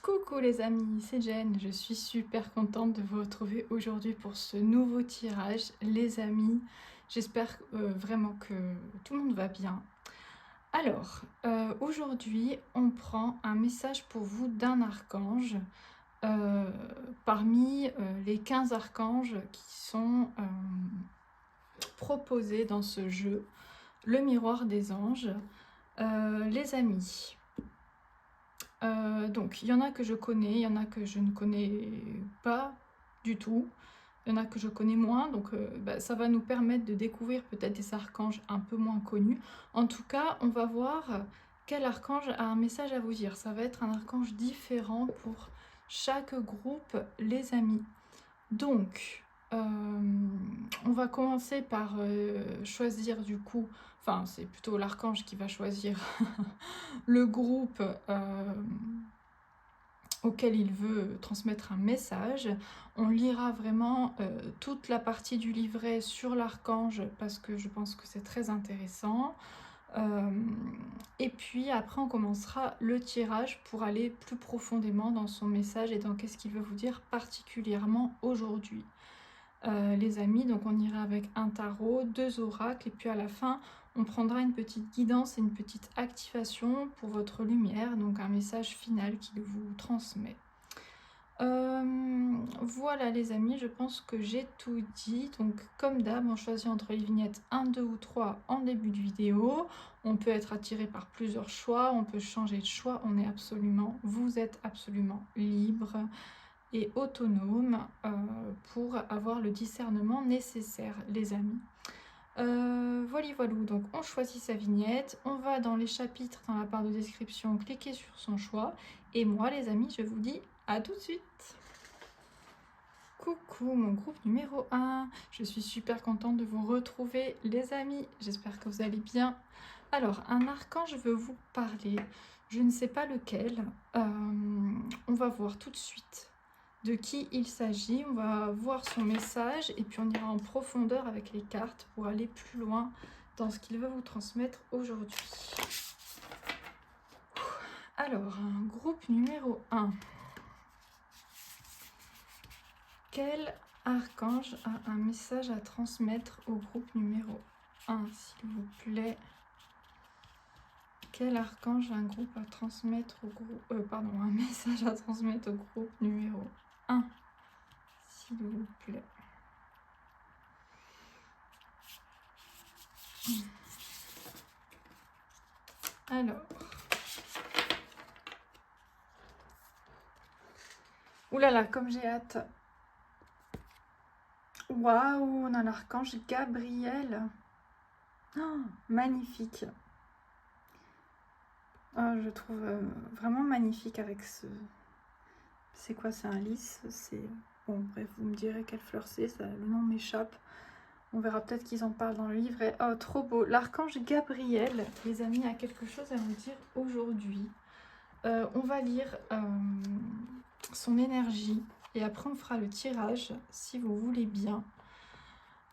Coucou les amis, c'est Jen, je suis super contente de vous retrouver aujourd'hui pour ce nouveau tirage. Les amis, j'espère vraiment que tout le monde va bien. Alors, aujourd'hui, on prend un message pour vous d'un archange parmi les 15 archanges qui sont proposés dans ce jeu, le miroir des anges. Les amis, donc il y en a que je connais, il y en a que je ne connais pas du tout, il y en a que je connais moins, donc ça va nous permettre de découvrir peut-être des archanges un peu moins connus. En tout cas, on va voir quel archange a un message à vous dire. Ça va être un archange différent pour chaque groupe, les amis. Donc, on va commencer par choisir du coup, enfin c'est plutôt l'archange qui va choisir le groupe auquel il veut transmettre un message. On lira vraiment toute la partie du livret sur l'archange parce que je pense que c'est très intéressant. Et puis après on commencera le tirage pour aller plus profondément dans son message et dans qu'est-ce qu'il veut vous dire particulièrement aujourd'hui. Les amis, donc on ira avec un tarot, 2 oracles et puis à la fin on prendra une petite guidance et une petite activation pour votre lumière, donc un message final qu'il vous transmet. Voilà les amis, je pense que j'ai tout dit. Donc comme d'hab, on choisit entre les vignettes 1, 2 ou 3 en début de vidéo. On peut être attiré par plusieurs choix, on peut changer de choix, vous êtes absolument libre et autonome pour avoir le discernement nécessaire, les amis. Voilà, donc on choisit sa vignette, on va dans les chapitres, dans la barre de description, cliquer sur son choix, et moi les amis, je vous dis à tout de suite. Coucou mon groupe numéro 1, je suis super contente de vous retrouver les amis, j'espère que vous allez bien. Alors, un archange veut vous parler, je ne sais pas lequel, on va voir tout de suite de qui il s'agit, on va voir son message et puis on ira en profondeur avec les cartes pour aller plus loin dans ce qu'il veut vous transmettre aujourd'hui. Alors, groupe numéro 1. Quel archange a un message à transmettre au groupe numéro 1, s'il vous plaît? Quel archange a un groupe à transmettre au groupe... un message à transmettre au groupe numéro 1, s'il vous plaît? Alors... Oulala, comme j'ai hâte. Waouh, on a l'archange Gabriel. Oh, magnifique. Oh, je trouve vraiment magnifique avec ce... C'est quoi, c'est un lys? C'est... Bon, bref, vous me direz quelle fleur c'est, le nom m'échappe. On verra peut-être qu'ils en parlent dans le livret. Oh, trop beau. L'archange Gabriel, les amis, a quelque chose à vous dire aujourd'hui. On va lire son énergie et après on fera le tirage, si vous voulez bien.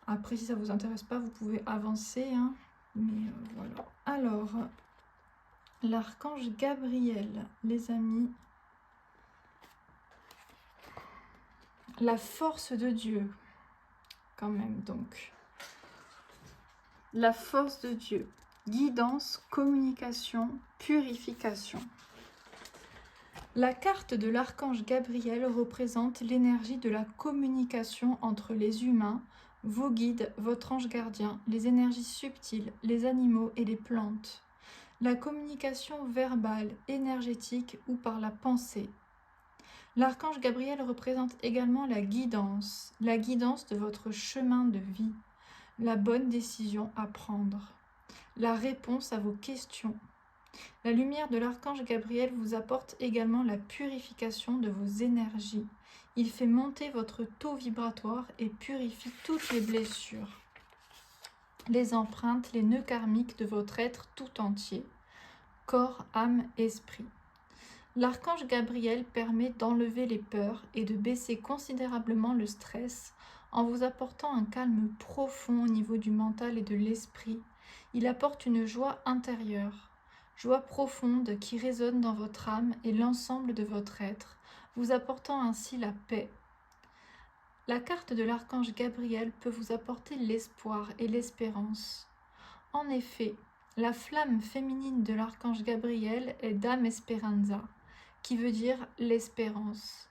Après, si ça vous intéresse pas, vous pouvez avancer, hein. Mais voilà. Alors, l'archange Gabriel, les amis. La force de Dieu, quand même, donc. La force de Dieu. Guidance, communication, purification. La carte de l'archange Gabriel représente l'énergie de la communication entre les humains, vos guides, votre ange gardien, les énergies subtiles, les animaux et les plantes. La communication verbale, énergétique ou par la pensée. L'archange Gabriel représente également la guidance de votre chemin de vie, la bonne décision à prendre, la réponse à vos questions. La lumière de l'archange Gabriel vous apporte également la purification de vos énergies. Il fait monter votre taux vibratoire et purifie toutes les blessures, les empreintes, les nœuds karmiques de votre être tout entier, corps, âme, esprit. L'archange Gabriel permet d'enlever les peurs et de baisser considérablement le stress en vous apportant un calme profond au niveau du mental et de l'esprit. Il apporte une joie intérieure. joie profonde qui résonne dans votre âme et l'ensemble de votre être, vous apportant ainsi la paix. La carte de l'archange Gabriel peut vous apporter l'espoir et l'espérance. En effet, la flamme féminine de l'archange Gabriel est Dame Esperanza, qui veut dire l'espérance.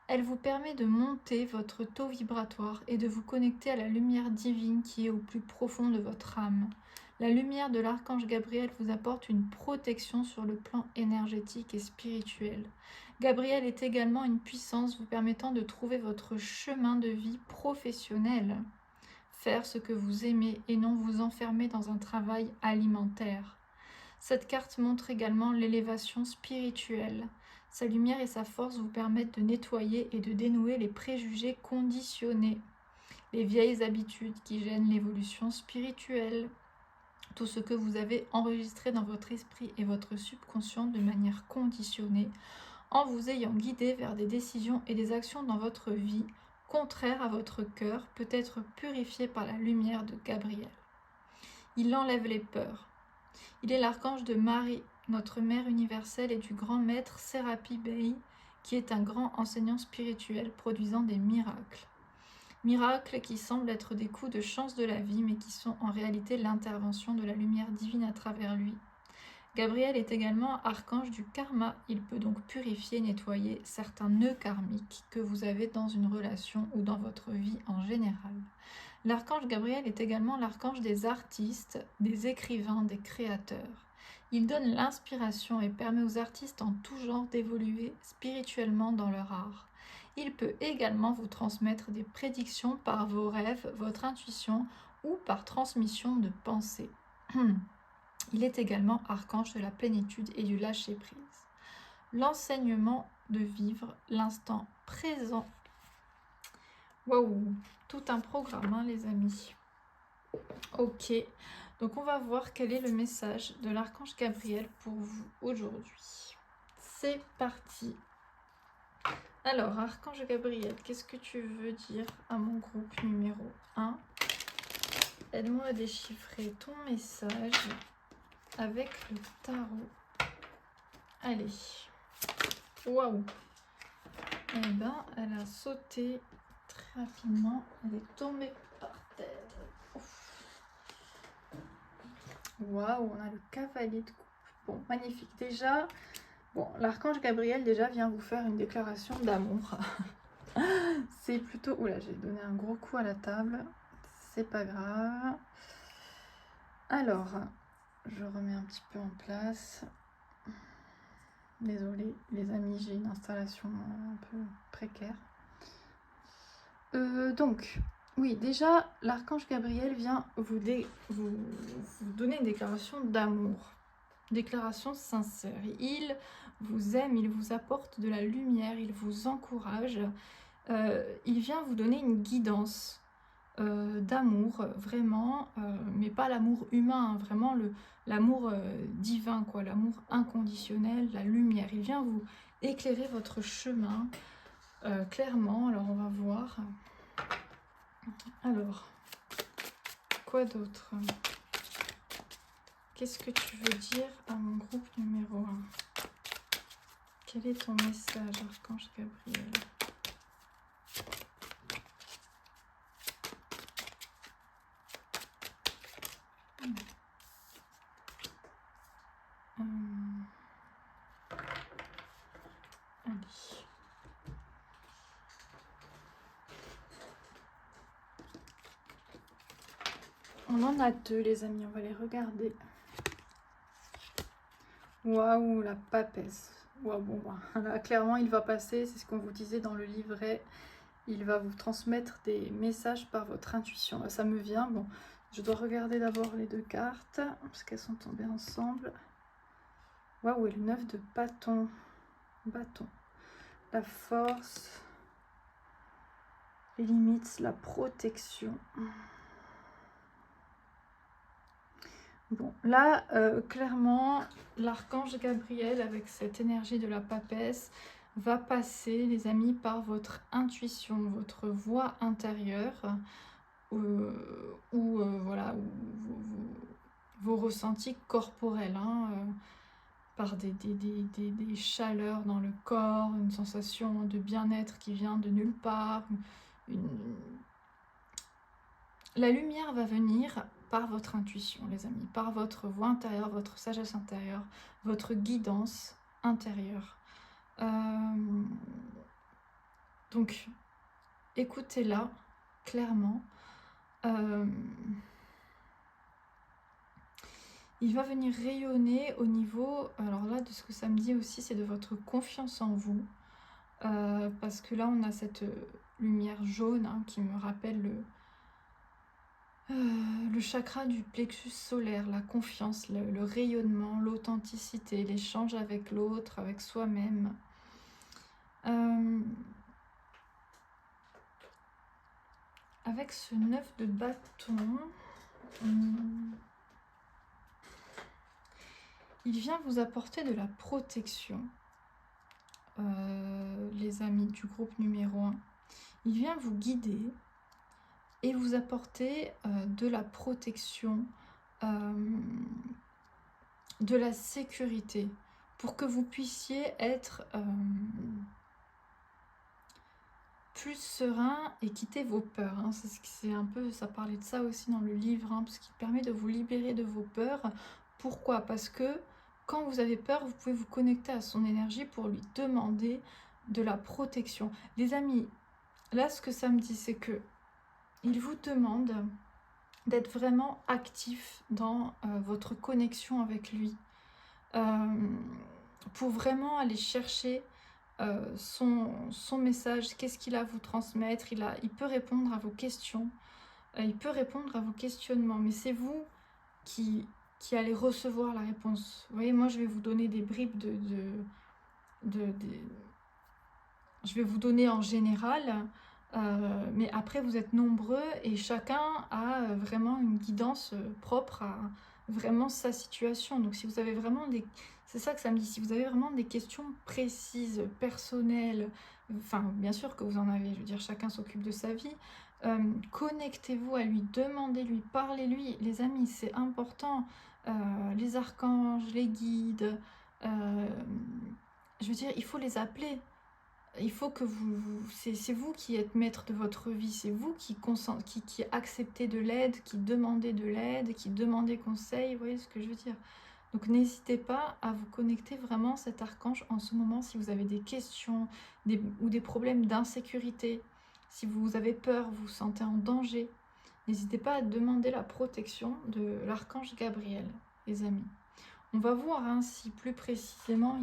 Elle vous permet de monter votre taux vibratoire et de vous connecter à la lumière divine qui est au plus profond de votre âme. La lumière de l'archange Gabriel vous apporte une protection sur le plan énergétique et spirituel. Gabriel est également une puissance vous permettant de trouver votre chemin de vie professionnel. Faire ce que vous aimez et non vous enfermer dans un travail alimentaire. Cette carte montre également l'élévation spirituelle. Sa lumière et sa force vous permettent de nettoyer et de dénouer les préjugés conditionnés, les vieilles habitudes qui gênent l'évolution spirituelle, tout ce que vous avez enregistré dans votre esprit et votre subconscient de manière conditionnée, en vous ayant guidé vers des décisions et des actions dans votre vie contraires à votre cœur, peut être purifié par la lumière de Gabriel. Il enlève les peurs. Il est l'archange de Marie, notre mère universelle, et du grand maître Sérapi Bey, qui est un grand enseignant spirituel produisant des miracles. Miracles qui semblent être des coups de chance de la vie, mais qui sont en réalité l'intervention de la lumière divine à travers lui. Gabriel est également archange du karma. Il peut donc purifier, nettoyer certains nœuds karmiques que vous avez dans une relation ou dans votre vie en général. L'archange Gabriel est également l'archange des artistes, des écrivains, des créateurs. Il donne l'inspiration et permet aux artistes en tout genre d'évoluer spirituellement dans leur art. Il peut également vous transmettre des prédictions par vos rêves, votre intuition ou par transmission de pensées. Il est également archange de la plénitude et du lâcher-prise. L'enseignement de vivre l'instant présent. Waouh, tout un programme, hein, les amis. Ok, donc on va voir quel est le message de l'archange Gabriel pour vous aujourd'hui. C'est parti. Alors, archange Gabriel, qu'est-ce que tu veux dire à mon groupe numéro 1 ? Aide-moi à déchiffrer ton message avec le tarot. Allez. Waouh. Eh ben, elle a sauté très rapidement. Elle est tombée par terre. Waouh, on a le cavalier de coupe. Bon, magnifique. Déjà, bon, l'archange Gabriel déjà vient vous faire une déclaration d'amour. C'est plutôt... Oula, j'ai donné un gros coup à la table. C'est pas grave. Alors, je remets un petit peu en place. Désolée, les amis, j'ai une installation un peu précaire. Donc, oui, déjà, l'archange Gabriel vient vous donner une déclaration d'amour. Déclaration sincère. Il vous aime, il vous apporte de la lumière, il vous encourage. Il vient vous donner une guidance d'amour, vraiment, mais pas l'amour humain, hein, vraiment l'amour divin, quoi, l'amour inconditionnel, la lumière. Il vient vous éclairer votre chemin clairement. Alors on va voir. Alors, quoi d'autre? Qu'est-ce que tu veux dire à mon groupe numéro 1? Quel est ton message, archange Gabriel? Allez. On en a deux, les amis, on va les regarder. Waouh, la papesse. Waouh, bon, là, clairement, il va passer, c'est ce qu'on vous disait dans le livret. Il va vous transmettre des messages par votre intuition. Ça me vient, bon, je dois regarder d'abord les deux cartes, parce qu'elles sont tombées ensemble. Waouh, et le 9 de bâton. Bâton. La force, les limites, la protection. Bon, là, clairement, l'archange Gabriel, avec cette énergie de la papesse, va passer, les amis, par votre intuition, votre voix intérieure, ou voilà, vos ressentis corporels. Hein, par des chaleurs dans le corps, une sensation de bien-être qui vient de nulle part. La lumière va venir par votre intuition, les amis, par votre voix intérieure, votre sagesse intérieure, votre guidance intérieure. Donc, écoutez-la clairement. Il va venir rayonner au niveau, alors là, de ce que ça me dit aussi, c'est de votre confiance en vous. Parce que là, on a cette lumière jaune hein, qui me rappelle le chakra du plexus solaire, la confiance, le rayonnement, l'authenticité, l'échange avec l'autre, avec soi-même. Avec ce 9 de bâton, il vient vous apporter de la protection, les amis du groupe numéro 1. Il vient vous guider et vous apporter de la protection, de la sécurité, pour que vous puissiez être plus serein et quitter vos peurs. Hein. C'est un peu, ça parlait de ça aussi dans le livre, hein, parce qu'il permet de vous libérer de vos peurs. Pourquoi? Parce que quand vous avez peur, vous pouvez vous connecter à son énergie pour lui demander de la protection. Les amis, là ce que ça me dit, c'est que il vous demande d'être vraiment actif dans votre connexion avec lui, pour vraiment aller chercher son message, qu'est-ce qu'il a à vous transmettre. Il peut répondre à vos questions, il peut répondre à vos questionnements, mais c'est vous qui allez recevoir la réponse. Vous voyez, moi je vais vous donner des bribes je vais vous donner en général, mais après vous êtes nombreux et chacun a vraiment une guidance propre à vraiment sa situation. Donc si vous avez vraiment des... C'est ça que ça me dit, si vous avez vraiment des questions précises, personnelles, enfin bien sûr que vous en avez, je veux dire chacun s'occupe de sa vie, connectez-vous à lui, demandez-lui, parlez-lui, les amis, c'est important. Les archanges, les guides, je veux dire, il faut les appeler. Il faut que c'est vous qui êtes maître de votre vie, c'est vous qui acceptez de l'aide, qui demandez de l'aide, qui demandez conseil, vous voyez ce que je veux dire? Donc n'hésitez pas à vous connecter vraiment à cet archange en ce moment si vous avez des questions ou des problèmes d'insécurité, si vous avez peur, vous vous sentez en danger. N'hésitez pas à demander la protection de l'archange Gabriel, les amis. On va voir hein, si plus précisément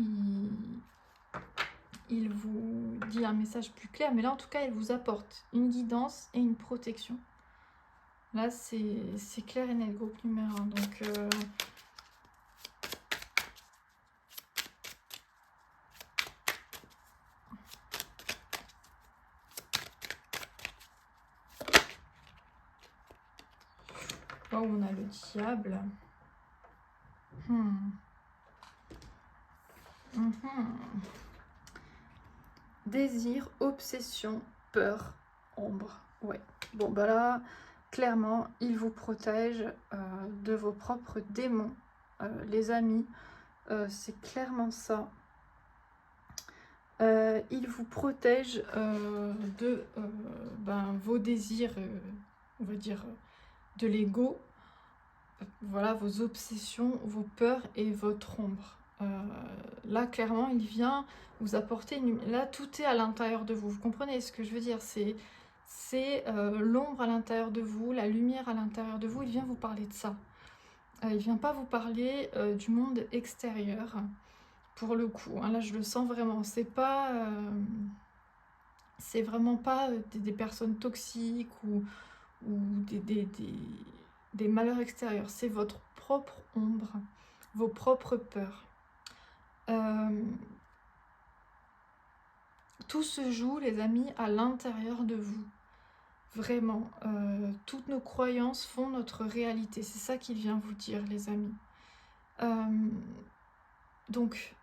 il vous dit un message plus clair, mais là en tout cas il vous apporte une guidance et une protection. Là c'est clair et net, groupe numéro 1. Donc oh, on a le diable. Désir, obsession, peur, ombre. Ouais. Bon, bah là, clairement, il vous protège de vos propres démons, les amis. C'est clairement ça. Il vous protège de vos désirs, on va dire, de l'ego. Voilà, vos obsessions, vos peurs et votre ombre. Là, clairement, il vient vous apporter Là, tout est à l'intérieur de vous. Vous comprenez ce que je veux dire? C'est l'ombre à l'intérieur de vous, la lumière à l'intérieur de vous. Il vient vous parler de ça. Il vient pas vous parler du monde extérieur, pour le coup. Hein, là, je le sens vraiment. C'est vraiment pas des personnes toxiques ou des malheurs extérieurs. C'est votre propre ombre, vos propres peurs. Tout se joue, les amis, à l'intérieur de vous. Vraiment, toutes nos croyances font notre réalité. C'est ça qu'il vient vous dire, les amis. Donc,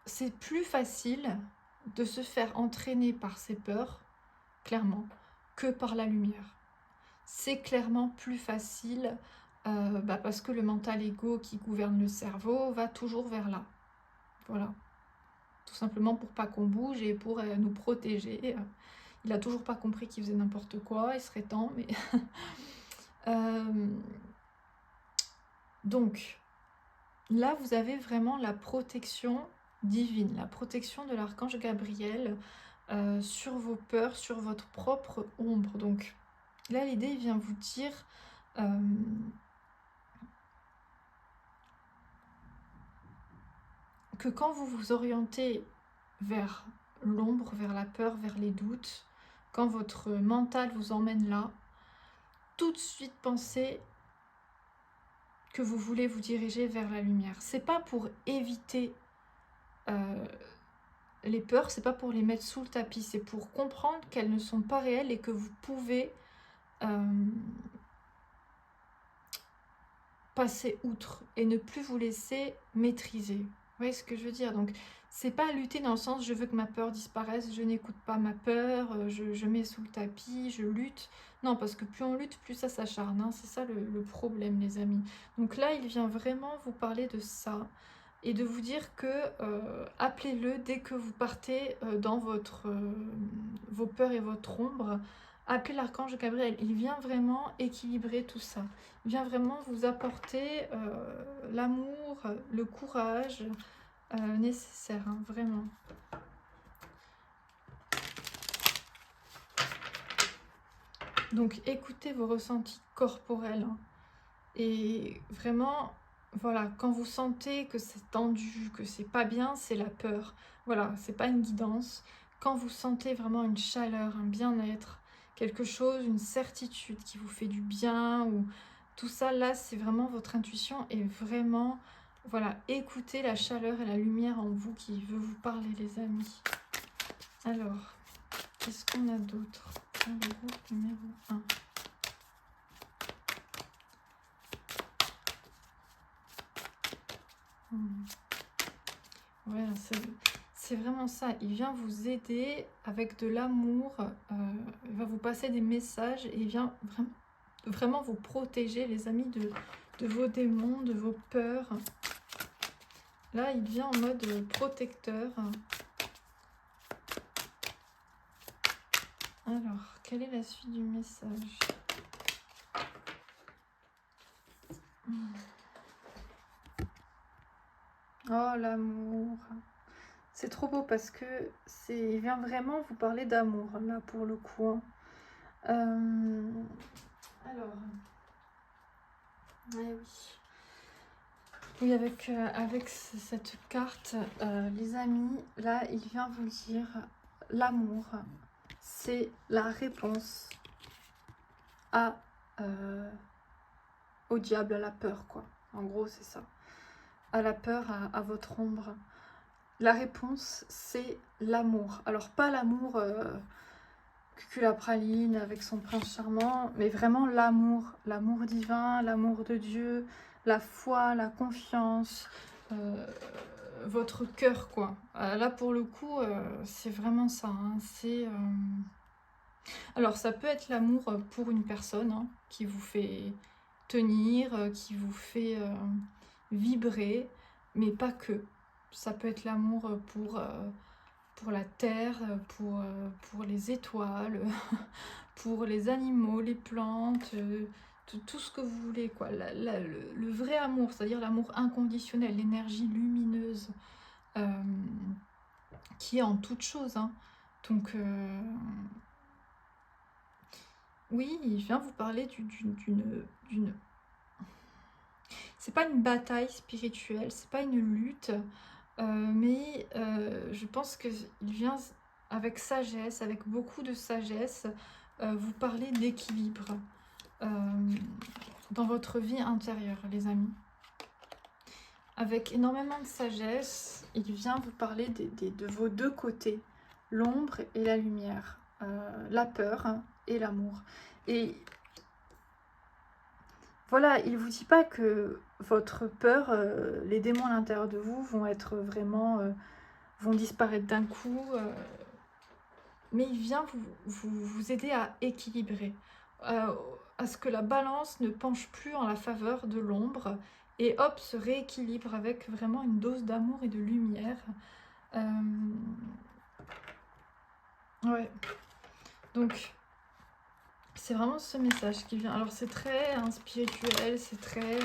c'est plus facile de se faire entraîner par ses peurs, clairement, que par la lumière. C'est clairement plus facile parce que le mental ego qui gouverne le cerveau va toujours vers là. Voilà. Tout simplement pour pas qu'on bouge et pour nous protéger. Il a toujours pas compris qu'il faisait n'importe quoi, il serait temps, mais... Donc, là, vous avez vraiment la protection divine, la protection de l'archange Gabriel sur vos peurs, sur votre propre ombre. Donc, là, l'idée vient vous dire... que quand vous vous orientez vers l'ombre, vers la peur, vers les doutes, quand votre mental vous emmène là, tout de suite pensez que vous voulez vous diriger vers la lumière. C'est pas pour éviter les peurs, c'est pas pour les mettre sous le tapis, c'est pour comprendre qu'elles ne sont pas réelles et que vous pouvez passer outre et ne plus vous laisser maîtriser. Vous voyez ce que je veux dire? Donc, c'est pas lutter dans le sens je veux que ma peur disparaisse, je n'écoute pas ma peur, je mets sous le tapis, je lutte. Non, parce que plus on lutte, plus ça s'acharne. Hein. C'est ça le problème, les amis. Donc là, il vient vraiment vous parler de ça et de vous dire que appelez-le dès que vous partez dans vos peurs et votre ombre. Appelez l'archange Gabriel. Il vient vraiment équilibrer tout ça. Il vient vraiment vous apporter l'amour, le courage nécessaire, hein, vraiment. Donc écoutez vos ressentis corporels hein, et vraiment, voilà, quand vous sentez que c'est tendu, que c'est pas bien, c'est la peur. Voilà, c'est pas une guidance. Quand vous sentez vraiment une chaleur, un bien-être, quelque chose, une certitude qui vous fait du bien ou tout ça, là, c'est vraiment votre intuition et vraiment, voilà, écoutez la chaleur et la lumière en vous qui veut vous parler, les amis. Alors, qu'est-ce qu'on a d'autre? Le groupe numéro 1. Voilà, c'est vraiment ça. Il vient vous aider avec de l'amour. Il va vous passer des messages et il vient vraiment vous protéger, les amis, de vos démons, de vos peurs. Là, il vient en mode protecteur. Alors, quelle est la suite du message? Oh, l'amour. C'est trop beau parce que il vient vraiment vous parler d'amour, là, pour le coup. Alors, oui. Oui, avec cette carte, les amis, là, il vient vous dire l'amour, c'est la réponse au diable, à la peur, quoi. En gros, c'est ça. À la peur, à votre ombre. La réponse, c'est l'amour. Alors, pas l'amour cuculapraline avec son prince charmant, mais vraiment l'amour divin, l'amour de Dieu, la foi, la confiance, votre cœur, quoi. Là, pour le coup, c'est vraiment ça. Hein. Alors, ça peut être l'amour pour une personne hein, qui vous fait tenir, qui vous fait vibrer, mais pas que. Ça peut être l'amour pour la terre, pour les étoiles, pour les animaux, les plantes, tout ce que vous voulez, quoi. Le vrai amour, c'est-à-dire l'amour inconditionnel, l'énergie lumineuse qui est en toute chose. Hein. Donc, oui, il vient vous parler d'une... C'est pas une bataille spirituelle, c'est pas une lutte, mais je pense qu'il vient avec sagesse, avec beaucoup de sagesse, vous parler d'équilibre dans votre vie intérieure, les amis. Avec énormément de sagesse, il vient vous parler de vos deux côtés, l'ombre et la lumière, la peur et l'amour. Et voilà, il ne vous dit pas que votre peur, les démons à l'intérieur de vous vont être vraiment, vont disparaître d'un coup, mais il vient vous aider à équilibrer, à ce que la balance ne penche plus en la faveur de l'ombre et hop, se rééquilibre avec vraiment une dose d'amour et de lumière. Ouais, donc c'est vraiment ce message qui vient. Alors c'est très spirituel, c'est très...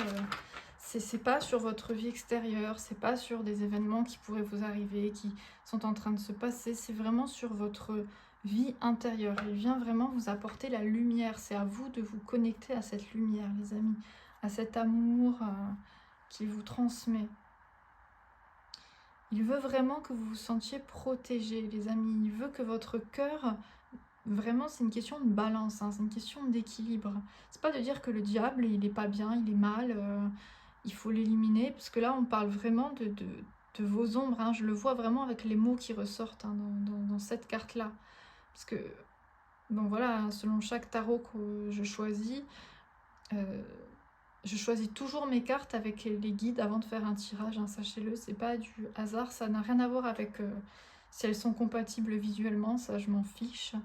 c'est pas sur votre vie extérieure, c'est pas sur des événements qui pourraient vous arriver, qui sont en train de se passer, c'est vraiment sur votre vie intérieure. Il vient vraiment vous apporter la lumière, c'est à vous de vous connecter à cette lumière, les amis, à cet amour qu'il vous transmet. Il veut vraiment que vous vous sentiez protégés, les amis. Il veut que votre cœur... Vraiment, c'est une question de balance, hein, c'est une question d'équilibre. C'est pas de dire que le diable, il est pas bien, il est mal, il faut l'éliminer. Parce que là, on parle vraiment de vos ombres. Hein, je le vois vraiment avec les mots qui ressortent hein, dans cette carte-là. Parce que, bon voilà, selon chaque tarot que je choisis toujours mes cartes avec les guides avant de faire un tirage, hein, sachez-le, c'est pas du hasard, ça n'a rien à voir avec si elles sont compatibles visuellement, ça je m'en fiche.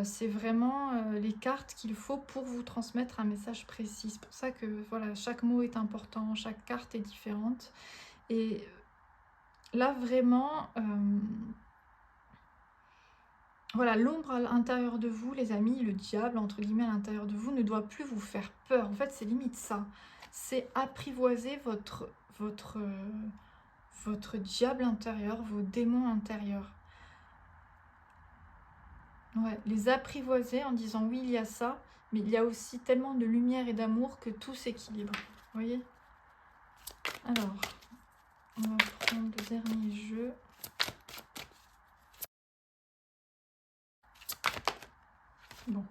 C'est vraiment les cartes qu'il faut pour vous transmettre un message précis. C'est pour ça que voilà, chaque mot est important, chaque carte est différente. Et là vraiment, voilà, l'ombre à l'intérieur de vous, les amis, le diable, entre guillemets, à l'intérieur de vous, ne doit plus vous faire peur. En fait, c'est limite ça. C'est apprivoiser votre diable intérieur, vos démons intérieurs. Ouais, les apprivoiser en disant oui, il y a ça, mais il y a aussi tellement de lumière et d'amour que tout s'équilibre. Vous voyez? Alors, on va prendre le dernier jeu. Bon.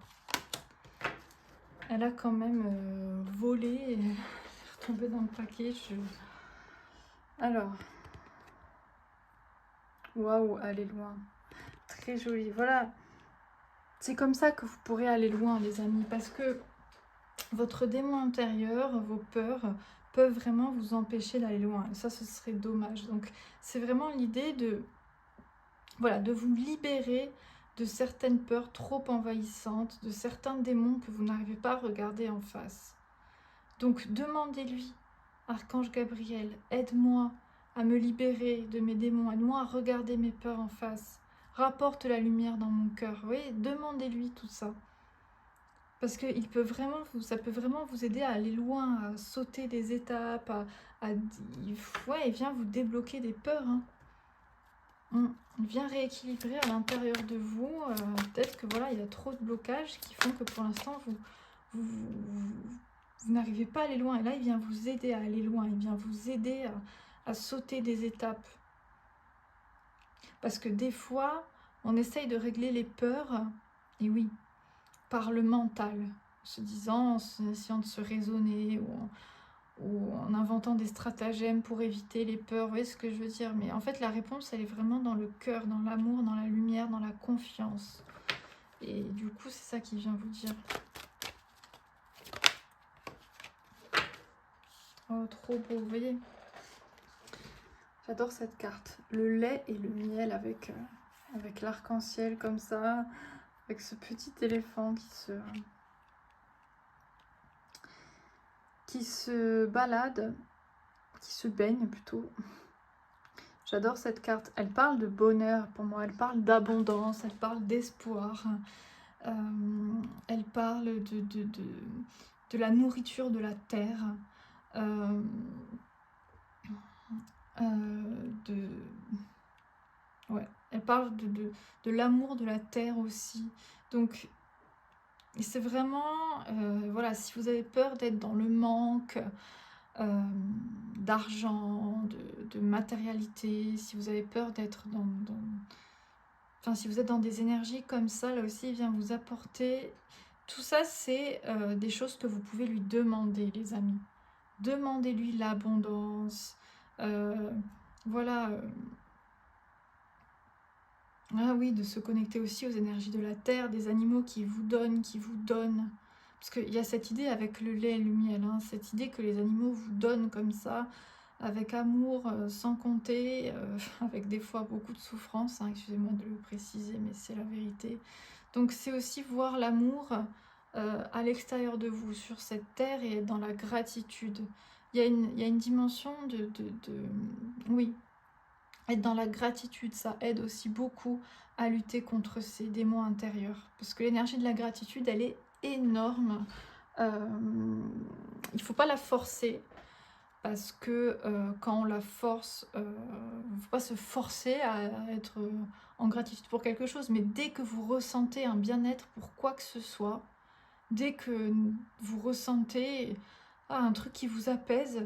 Elle a quand même volé et retombé dans le paquet. Alors. Waouh, aller loin. Très joli. Voilà. C'est comme ça que vous pourrez aller loin, les amis, parce que votre démon intérieur, vos peurs, peuvent vraiment vous empêcher d'aller loin. Et ça, ce serait dommage. Donc, c'est vraiment l'idée de, voilà, de vous libérer de certaines peurs trop envahissantes, de certains démons que vous n'arrivez pas à regarder en face. Donc, demandez-lui, Archange Gabriel, aide-moi à me libérer de mes démons, aide-moi à regarder mes peurs en face. Rapporte la lumière dans mon cœur. Vous voyez, demandez-lui tout ça. Parce que ça peut vraiment vous aider à aller loin, à sauter des étapes, ouais, il vient vous débloquer des peurs. Hein. Il vient rééquilibrer à l'intérieur de vous. Peut-être que voilà, il y a trop de blocages qui font que pour l'instant, vous n'arrivez pas à aller loin. Et là, il vient vous aider à aller loin. Il vient vous aider à sauter des étapes. Parce que des fois, on essaye de régler les peurs, et oui, par le mental, en essayant de se raisonner ou en inventant des stratagèmes pour éviter les peurs, vous voyez ce que je veux dire? Mais en fait, la réponse, elle est vraiment dans le cœur, dans l'amour, dans la lumière, dans la confiance. Et du coup, c'est ça qui vient vous dire. Oh, trop beau, vous voyez? J'adore cette carte. Le lait et le miel avec l'arc-en-ciel comme ça, avec ce petit éléphant qui se balade, qui se baigne plutôt. J'adore cette carte. Elle parle de bonheur pour moi, elle parle d'abondance, elle parle d'espoir. Elle parle de la nourriture de la terre. Ouais, elle parle de l'amour de la terre aussi. Donc, c'est vraiment, voilà, si vous avez peur d'être dans le manque d'argent, de matérialité, si vous avez peur d'être enfin, si vous êtes dans des énergies comme ça, là aussi, il vient vous apporter... Tout ça, c'est des choses que vous pouvez lui demander, les amis. Demandez-lui l'abondance. Voilà. Ah oui, de se connecter aussi aux énergies de la terre, des animaux qui vous donnent. Parce qu'il y a cette idée avec le lait et le miel, hein, cette idée que les animaux vous donnent comme ça, avec amour, sans compter, avec des fois beaucoup de souffrance, hein, excusez-moi de le préciser, mais c'est la vérité. Donc c'est aussi voir l'amour à l'extérieur de vous, sur cette terre, et être dans la gratitude. Il y a une dimension oui, être dans la gratitude, ça aide aussi beaucoup à lutter contre ces démons intérieurs. Parce que l'énergie de la gratitude, elle est énorme. Il ne faut pas la forcer. Parce que quand on la force, il ne faut pas se forcer à être en gratitude pour quelque chose. Mais dès que vous ressentez un bien-être pour quoi que ce soit, dès que vous ressentez un truc qui vous apaise,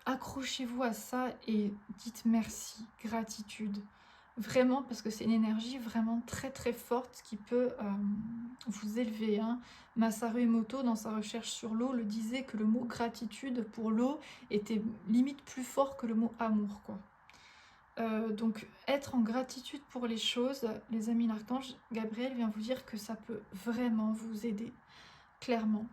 accrochez-vous à ça et dites merci, gratitude. Vraiment, parce que c'est une énergie vraiment très très forte qui peut vous élever. Hein. Masaru Emoto, dans sa recherche sur l'eau, le disait que le mot gratitude pour l'eau était limite plus fort que le mot amour, quoi. Donc être en gratitude pour les choses, les amis, l'archange Gabriel vient vous dire que ça peut vraiment vous aider, clairement.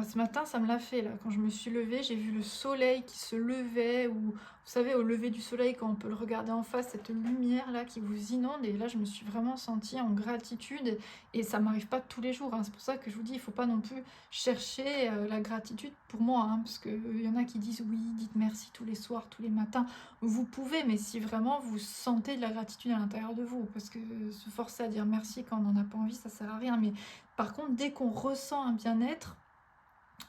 Ce matin, ça me l'a fait, là. Quand je me suis levée, j'ai vu le soleil qui se levait, ou vous savez, au lever du soleil, quand on peut le regarder en face, cette lumière-là qui vous inonde, et là, je me suis vraiment sentie en gratitude, et ça m'arrive pas tous les jours, hein. C'est pour ça que je vous dis, il faut pas non plus chercher la gratitude pour moi, hein, parce qu'il y en a qui disent, oui, dites merci tous les soirs, tous les matins. Vous pouvez, mais si vraiment vous sentez de la gratitude à l'intérieur de vous, parce que se forcer à dire merci quand on n'en a pas envie, ça sert à rien. Mais par contre, dès qu'on ressent un bien-être,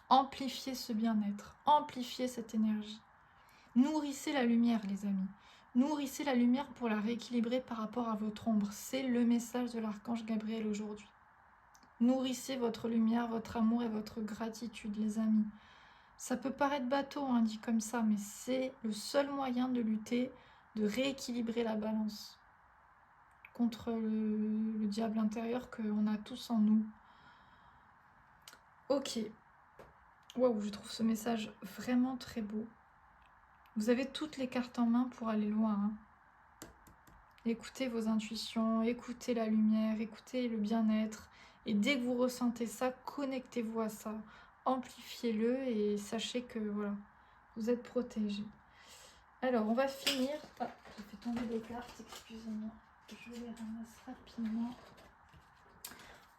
amplifiez ce bien-être, amplifiez cette énergie. Nourrissez la lumière, les amis. Nourrissez la lumière pour la rééquilibrer par rapport à votre ombre. C'est le message de l'archange Gabriel aujourd'hui. Nourrissez votre lumière, votre amour et votre gratitude, les amis. Ça peut paraître bateau, hein, dit comme ça, mais c'est le seul moyen de lutter, de rééquilibrer la balance contre le diable intérieur qu'on a tous en nous. Ok. Waouh, je trouve ce message vraiment très beau. Vous avez toutes les cartes en main pour aller loin. Hein. Écoutez vos intuitions, écoutez la lumière, écoutez le bien-être. Et dès que vous ressentez ça, connectez-vous à ça. Amplifiez-le et sachez que voilà, vous êtes protégés. Alors, on va finir. Ah, j'ai fait tomber des cartes, excusez-moi. Je les ramasse rapidement.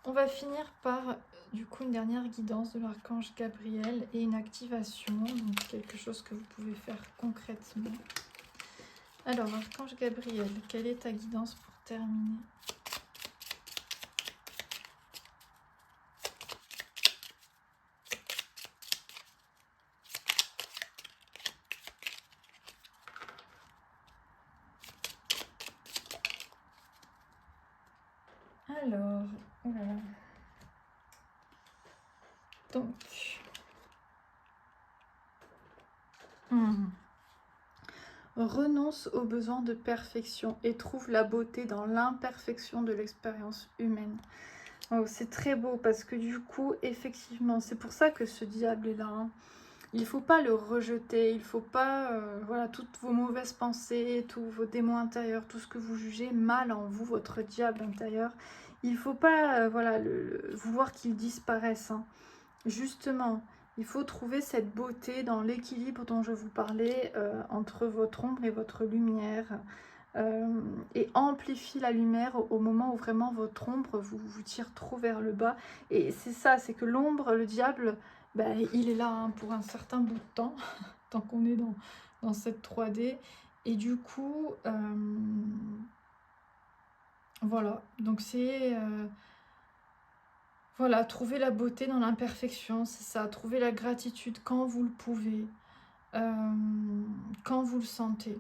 On va finir par, du coup, une dernière guidance de l'archange Gabriel et une activation, donc quelque chose que vous pouvez faire concrètement. Alors, archange Gabriel, quelle est ta guidance pour terminer ? Alors, oh là là. Donc, renonce au besoin de perfection et trouve la beauté dans l'imperfection de l'expérience humaine. Oh, c'est très beau parce que du coup, effectivement, c'est pour ça que ce diable est là. Hein. Il ne faut pas le rejeter, il ne faut pas, voilà, toutes vos mauvaises pensées, tous vos démons intérieurs, tout ce que vous jugez mal en vous, votre diable intérieur, il ne faut pas, voilà, vouloir qu'il disparaisse. Hein. Justement, il faut trouver cette beauté dans l'équilibre dont je vous parlais entre votre ombre et votre lumière. Et amplifie la lumière au moment où vraiment votre ombre vous tire trop vers le bas. Et c'est ça, c'est que l'ombre, le diable, ben, il est là hein, pour un certain bout de temps, tant qu'on est dans cette 3D. Et du coup, voilà, donc c'est... voilà, trouver la beauté dans l'imperfection, c'est ça, trouver la gratitude quand vous le pouvez, quand vous le sentez.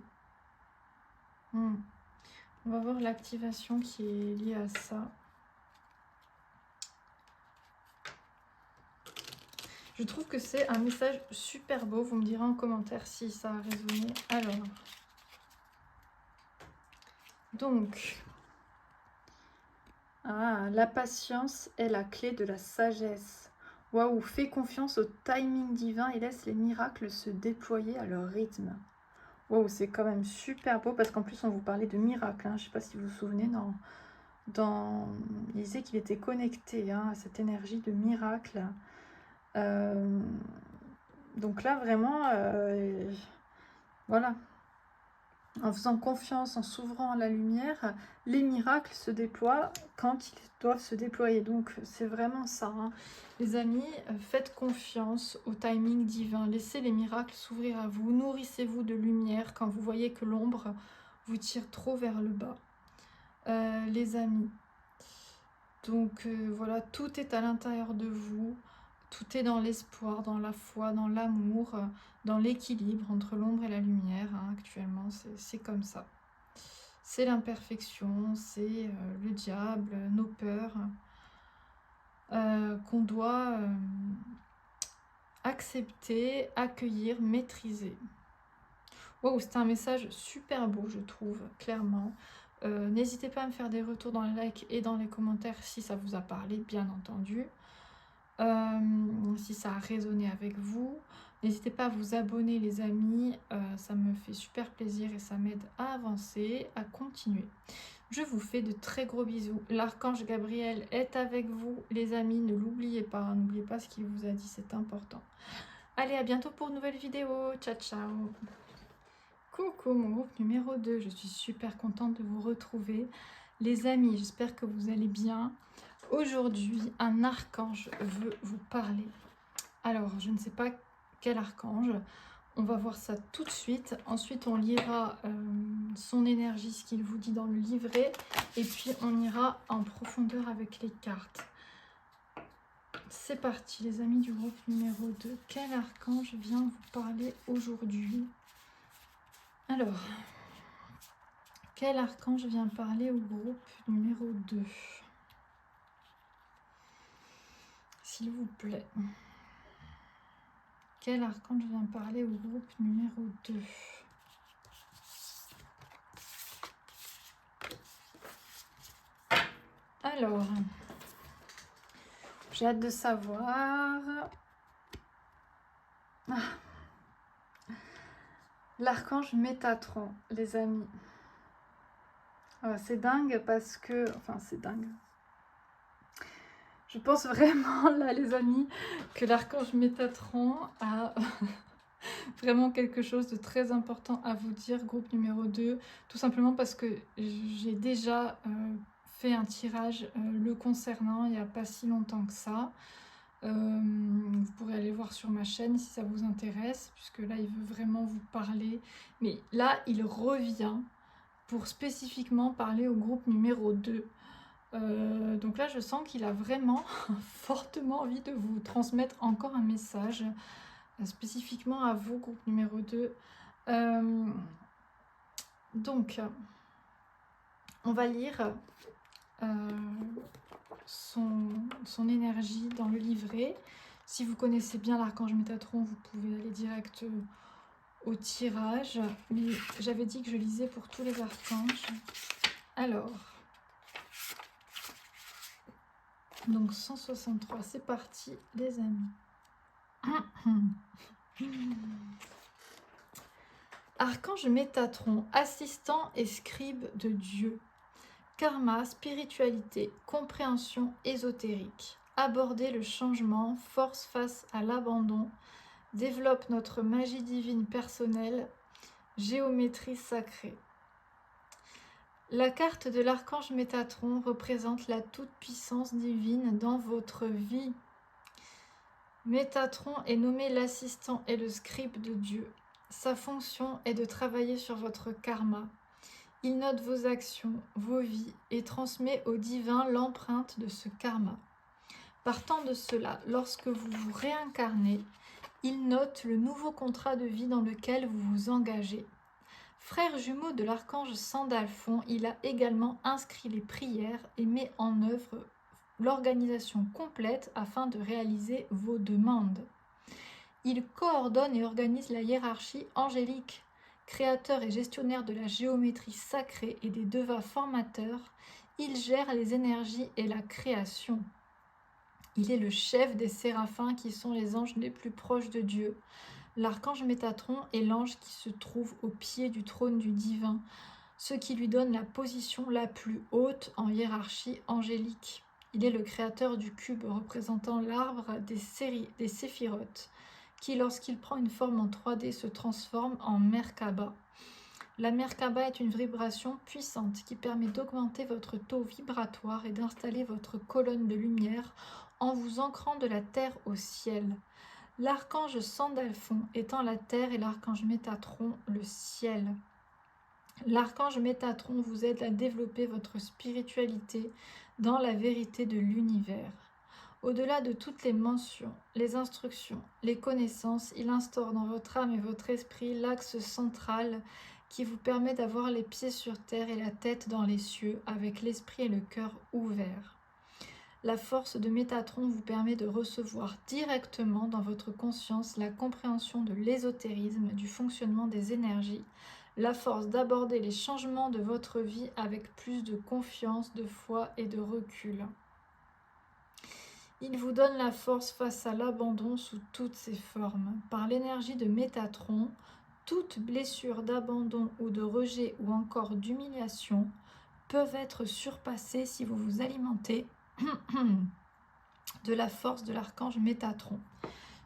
On va voir l'activation qui est liée à ça. Je trouve que c'est un message super beau. Vous me direz en commentaire si ça a résonné. Alors, donc, la patience est la clé de la sagesse. Waouh, fais confiance au timing divin et laisse les miracles se déployer à leur rythme. Waouh, c'est quand même super beau parce qu'en plus on vous parlait de miracles. Hein. Je ne sais pas si vous vous souvenez, il disait qu'il était connecté hein, à cette énergie de miracle. Donc là vraiment, voilà. en faisant confiance, en s'ouvrant à la lumière, les miracles se déploient quand ils doivent se déployer. Donc c'est vraiment ça, hein. Les amis, faites confiance au timing divin. Laissez les miracles s'ouvrir à vous. Nourrissez-vous de lumière quand vous voyez que l'ombre vous tire trop vers le bas. Les amis, donc voilà, tout est à l'intérieur de vous. Tout est dans l'espoir, dans la foi, dans l'amour, dans l'équilibre entre l'ombre et la lumière. Hein, actuellement, c'est comme ça. C'est l'imperfection, c'est le diable, nos peurs, qu'on doit accepter, accueillir, maîtriser. Wow, c'était un message super beau, je trouve, clairement. N'hésitez pas à me faire des retours dans les likes et dans les commentaires si ça vous a parlé, bien entendu. Si ça a résonné avec vous. N'hésitez pas à vous abonner les amis, ça me fait super plaisir et ça m'aide à avancer, à continuer. Je vous fais de très gros bisous. L'archange Gabriel est avec vous les amis, ne l'oubliez pas, n'oubliez pas ce qu'il vous a dit, c'est important. Allez, à bientôt pour une nouvelle vidéo, ciao ciao. Coucou mon groupe numéro 2, je suis super contente de vous retrouver. Les amis, j'espère que vous allez bien. Aujourd'hui, un archange veut vous parler. Alors, je ne sais pas quel archange. On va voir ça tout de suite. Ensuite, on lira son énergie, ce qu'il vous dit dans le livret. Et puis, on ira en profondeur avec les cartes. C'est parti, les amis du groupe numéro 2. Quel archange vient vous parler aujourd'hui? Alors, quel archange vient parler au groupe numéro 2? S'il vous plaît. Quel archange vient parler au groupe numéro 2? Alors, j'ai hâte de savoir. Ah. L'archange Métatron, les amis. C'est dingue parce que... Enfin, c'est dingue. Je pense vraiment, là, les amis, que l'archange Métatron a vraiment quelque chose de très important à vous dire, groupe numéro 2. Tout simplement parce que j'ai déjà fait un tirage le concernant il n'y a pas si longtemps que ça. Vous pourrez aller voir sur ma chaîne si ça vous intéresse, puisque là, il veut vraiment vous parler. Mais là, il revient pour spécifiquement parler au groupe numéro 2. Donc là, je sens qu'il a vraiment fortement envie de vous transmettre encore un message, spécifiquement à vous, groupe numéro 2. Donc, on va lire son énergie dans le livret. Si vous connaissez bien l'archange Métatron, vous pouvez aller direct au tirage. Mais j'avais dit que je lisais pour tous les archanges. Alors... Donc 163, c'est parti les amis. Archange Métatron, assistant et scribe de Dieu. Karma, spiritualité, compréhension ésotérique. Aborder le changement, force face à l'abandon. Développe notre magie divine personnelle. Géométrie sacrée. La carte de l'archange Métatron représente la toute-puissance divine dans votre vie. Métatron est nommé l'assistant et le scribe de Dieu. Sa fonction est de travailler sur votre karma. Il note vos actions, vos vies et transmet au divin l'empreinte de ce karma. Partant de cela, lorsque vous vous réincarnez, il note le nouveau contrat de vie dans lequel vous vous engagez. Frère jumeau de l'archange Sandalphon, il a également inscrit les prières et met en œuvre l'organisation complète afin de réaliser vos demandes. Il coordonne et organise la hiérarchie angélique, créateur et gestionnaire de la géométrie sacrée et des devas formateurs. Il gère les énergies et la création. Il est le chef des séraphins qui sont les anges les plus proches de Dieu. L'archange Métatron est l'ange qui se trouve au pied du trône du divin, ce qui lui donne la position la plus haute en hiérarchie angélique. Il est le créateur du cube représentant l'arbre des séphirotes, qui lorsqu'il prend une forme en 3D se transforme en Merkaba. La Merkaba est une vibration puissante qui permet d'augmenter votre taux vibratoire et d'installer votre colonne de lumière en vous ancrant de la terre au ciel. L'archange Sandalphon étant la terre et l'archange Métatron le ciel. L'archange Métatron vous aide à développer votre spiritualité dans la vérité de l'univers. Au-delà de toutes les mentions, les instructions, les connaissances, il instaure dans votre âme et votre esprit l'axe central qui vous permet d'avoir les pieds sur terre et la tête dans les cieux, avec l'esprit et le cœur ouverts. La force de Métatron vous permet de recevoir directement dans votre conscience la compréhension de l'ésotérisme, du fonctionnement des énergies, la force d'aborder les changements de votre vie avec plus de confiance, de foi et de recul. Il vous donne la force face à l'abandon sous toutes ses formes. Par l'énergie de Métatron, toute blessure d'abandon ou de rejet ou encore d'humiliation peuvent être surpassées si vous vous alimentez de la force de l'archange Métatron.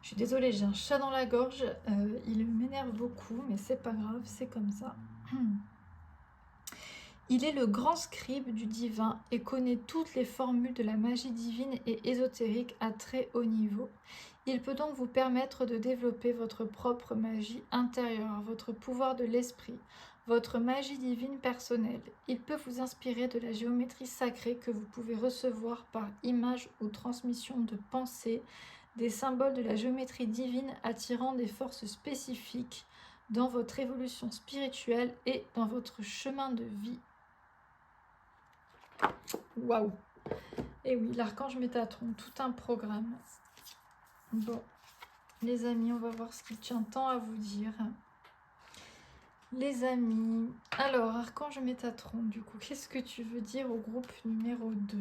Je suis désolée, j'ai un chat dans la gorge, il m'énerve beaucoup, mais c'est pas grave, c'est comme ça. Il est le grand scribe du divin et connaît toutes les formules de la magie divine et ésotérique à très haut niveau. Il peut donc vous permettre de développer votre propre magie intérieure, votre pouvoir de l'esprit, votre magie divine personnelle. Il peut vous inspirer de la géométrie sacrée que vous pouvez recevoir par image ou transmission de pensée, des symboles de la géométrie divine attirant des forces spécifiques dans votre évolution spirituelle et dans votre chemin de vie. Waouh! Et oui, l'archange Métatron, tout un programme. Bon, les amis, on va voir ce qu'il tient tant à vous dire. Les amis, alors, archange Métatron, du coup, qu'est-ce que tu veux dire au groupe numéro 2?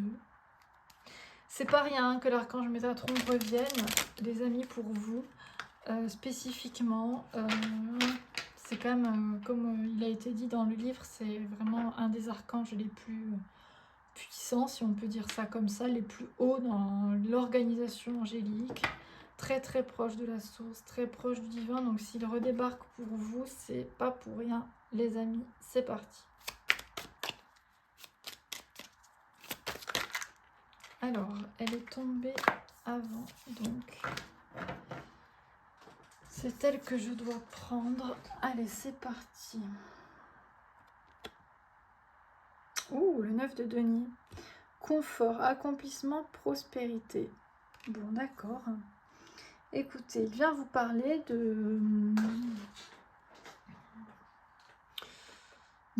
C'est pas rien que l'archange Métatron revienne, les amis, pour vous, spécifiquement. C'est quand même, comme il a été dit dans le livre, c'est vraiment un des archanges les plus puissants, si on peut dire ça comme ça, les plus hauts dans l'organisation angélique, très très proche de la source, très proche du divin. Donc s'il redébarque pour vous, c'est pas pour rien, les amis. C'est parti. Alors, elle est tombée avant, donc c'est elle que je dois prendre. Allez, c'est parti. Ouh, le 9 de denier. Confort, accomplissement, prospérité. Bon, d'accord. Écoutez, il vient vous parler de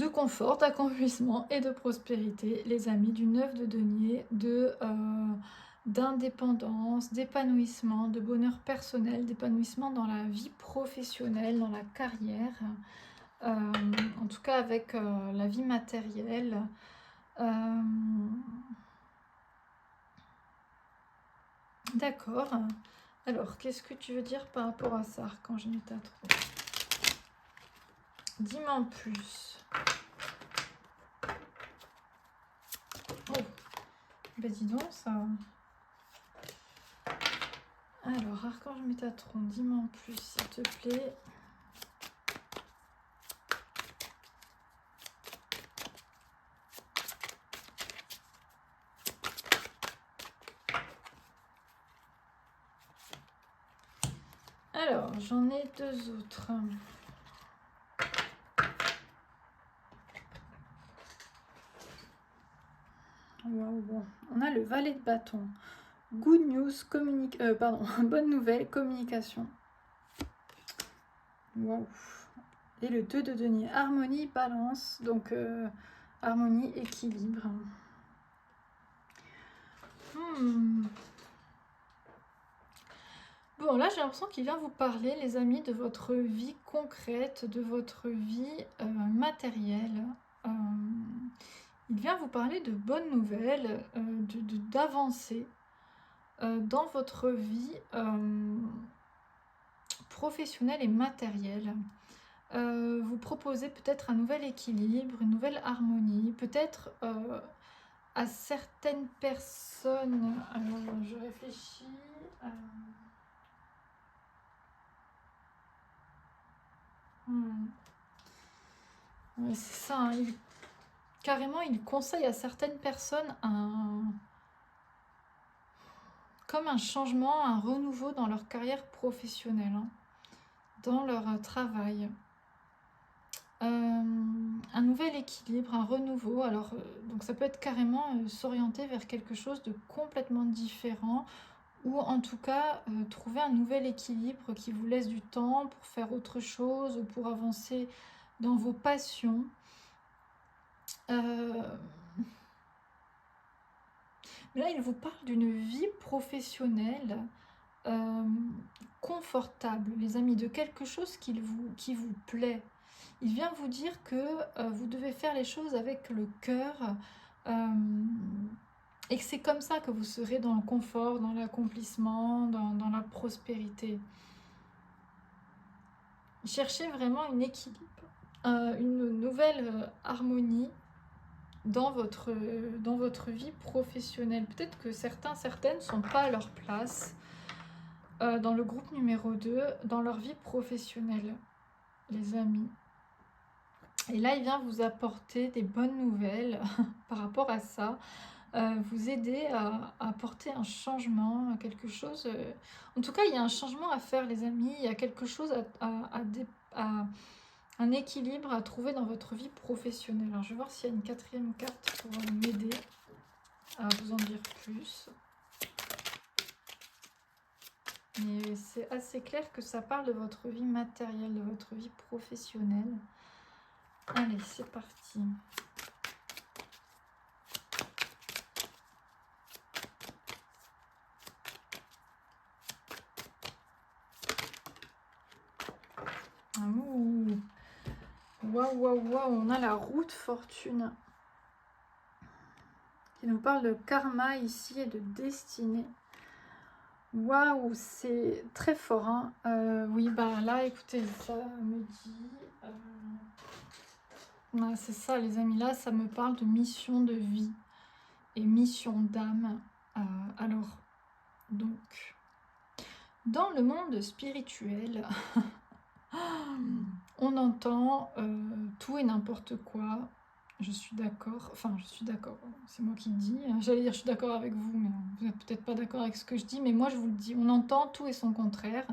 confort, d'accomplissement et de prospérité, les amis, du 9 de denier, d'indépendance, d'épanouissement, de bonheur personnel, d'épanouissement dans la vie professionnelle, dans la carrière, en tout cas avec la vie matérielle. D'accord. Alors, qu'est-ce que tu veux dire par rapport à ça, archange Métatron? Dis-moi en plus. Oh, ben dis donc ça. Alors, archange Métatron, dis-moi en plus, s'il te plaît. Alors, j'en ai deux autres. Wow, bon. On a le valet de bâton. Good news, bonne nouvelle, communication. Wow. Et le 2 de denier, harmonie, balance, donc harmonie, équilibre. Bon, là j'ai l'impression qu'il vient vous parler, les amis, de votre vie concrète, de votre vie matérielle. Il vient vous parler de bonnes nouvelles, d'avancées dans votre vie professionnelle et matérielle. Vous proposez peut-être un nouvel équilibre, une nouvelle harmonie, peut-être à certaines personnes. Alors, je réfléchis. Ouais, c'est ça, hein, carrément, il conseille à certaines personnes comme un changement, un renouveau dans leur carrière professionnelle, hein, dans leur travail. Un nouvel équilibre, un renouveau. Alors, donc ça peut être carrément s'orienter vers quelque chose de complètement différent, ou en tout cas trouver un nouvel équilibre qui vous laisse du temps pour faire autre chose ou pour avancer dans vos passions. Là, il vous parle d'une vie professionnelle confortable, les amis, de quelque chose qui vous plaît. Il vient vous dire que vous devez faire les choses avec le cœur et que c'est comme ça que vous serez dans le confort, dans l'accomplissement, dans la prospérité. Cherchez vraiment un équilibre, une nouvelle harmonie dans votre vie professionnelle. Peut-être que certaines ne sont pas à leur place dans le groupe numéro 2, dans leur vie professionnelle, les amis. Et là, il vient vous apporter des bonnes nouvelles par rapport à ça, vous aider à apporter un changement, quelque chose. En tout cas, il y a un changement à faire, les amis. Il y a quelque chose un équilibre à trouver dans votre vie professionnelle. Alors, je vais voir s'il y a une quatrième carte pour m'aider à vous en dire plus. Mais c'est assez clair que ça parle de votre vie matérielle, de votre vie professionnelle. Allez, c'est parti. Ouh. Waouh, waouh, waouh, on a la roue de fortune qui nous parle de karma ici et de destinée. Waouh, c'est très fort, hein. Oui, bah là, écoutez, ça me dit... ouais, c'est ça, les amis, là, ça me parle de mission de vie et mission d'âme. Alors, donc, dans le monde spirituel, on entend tout et n'importe quoi. Je suis d'accord, enfin je suis d'accord, c'est moi qui le dis. J'allais dire je suis d'accord avec vous, mais vous n'êtes peut-être pas d'accord avec ce que je dis, mais moi je vous le dis, on entend tout et son contraire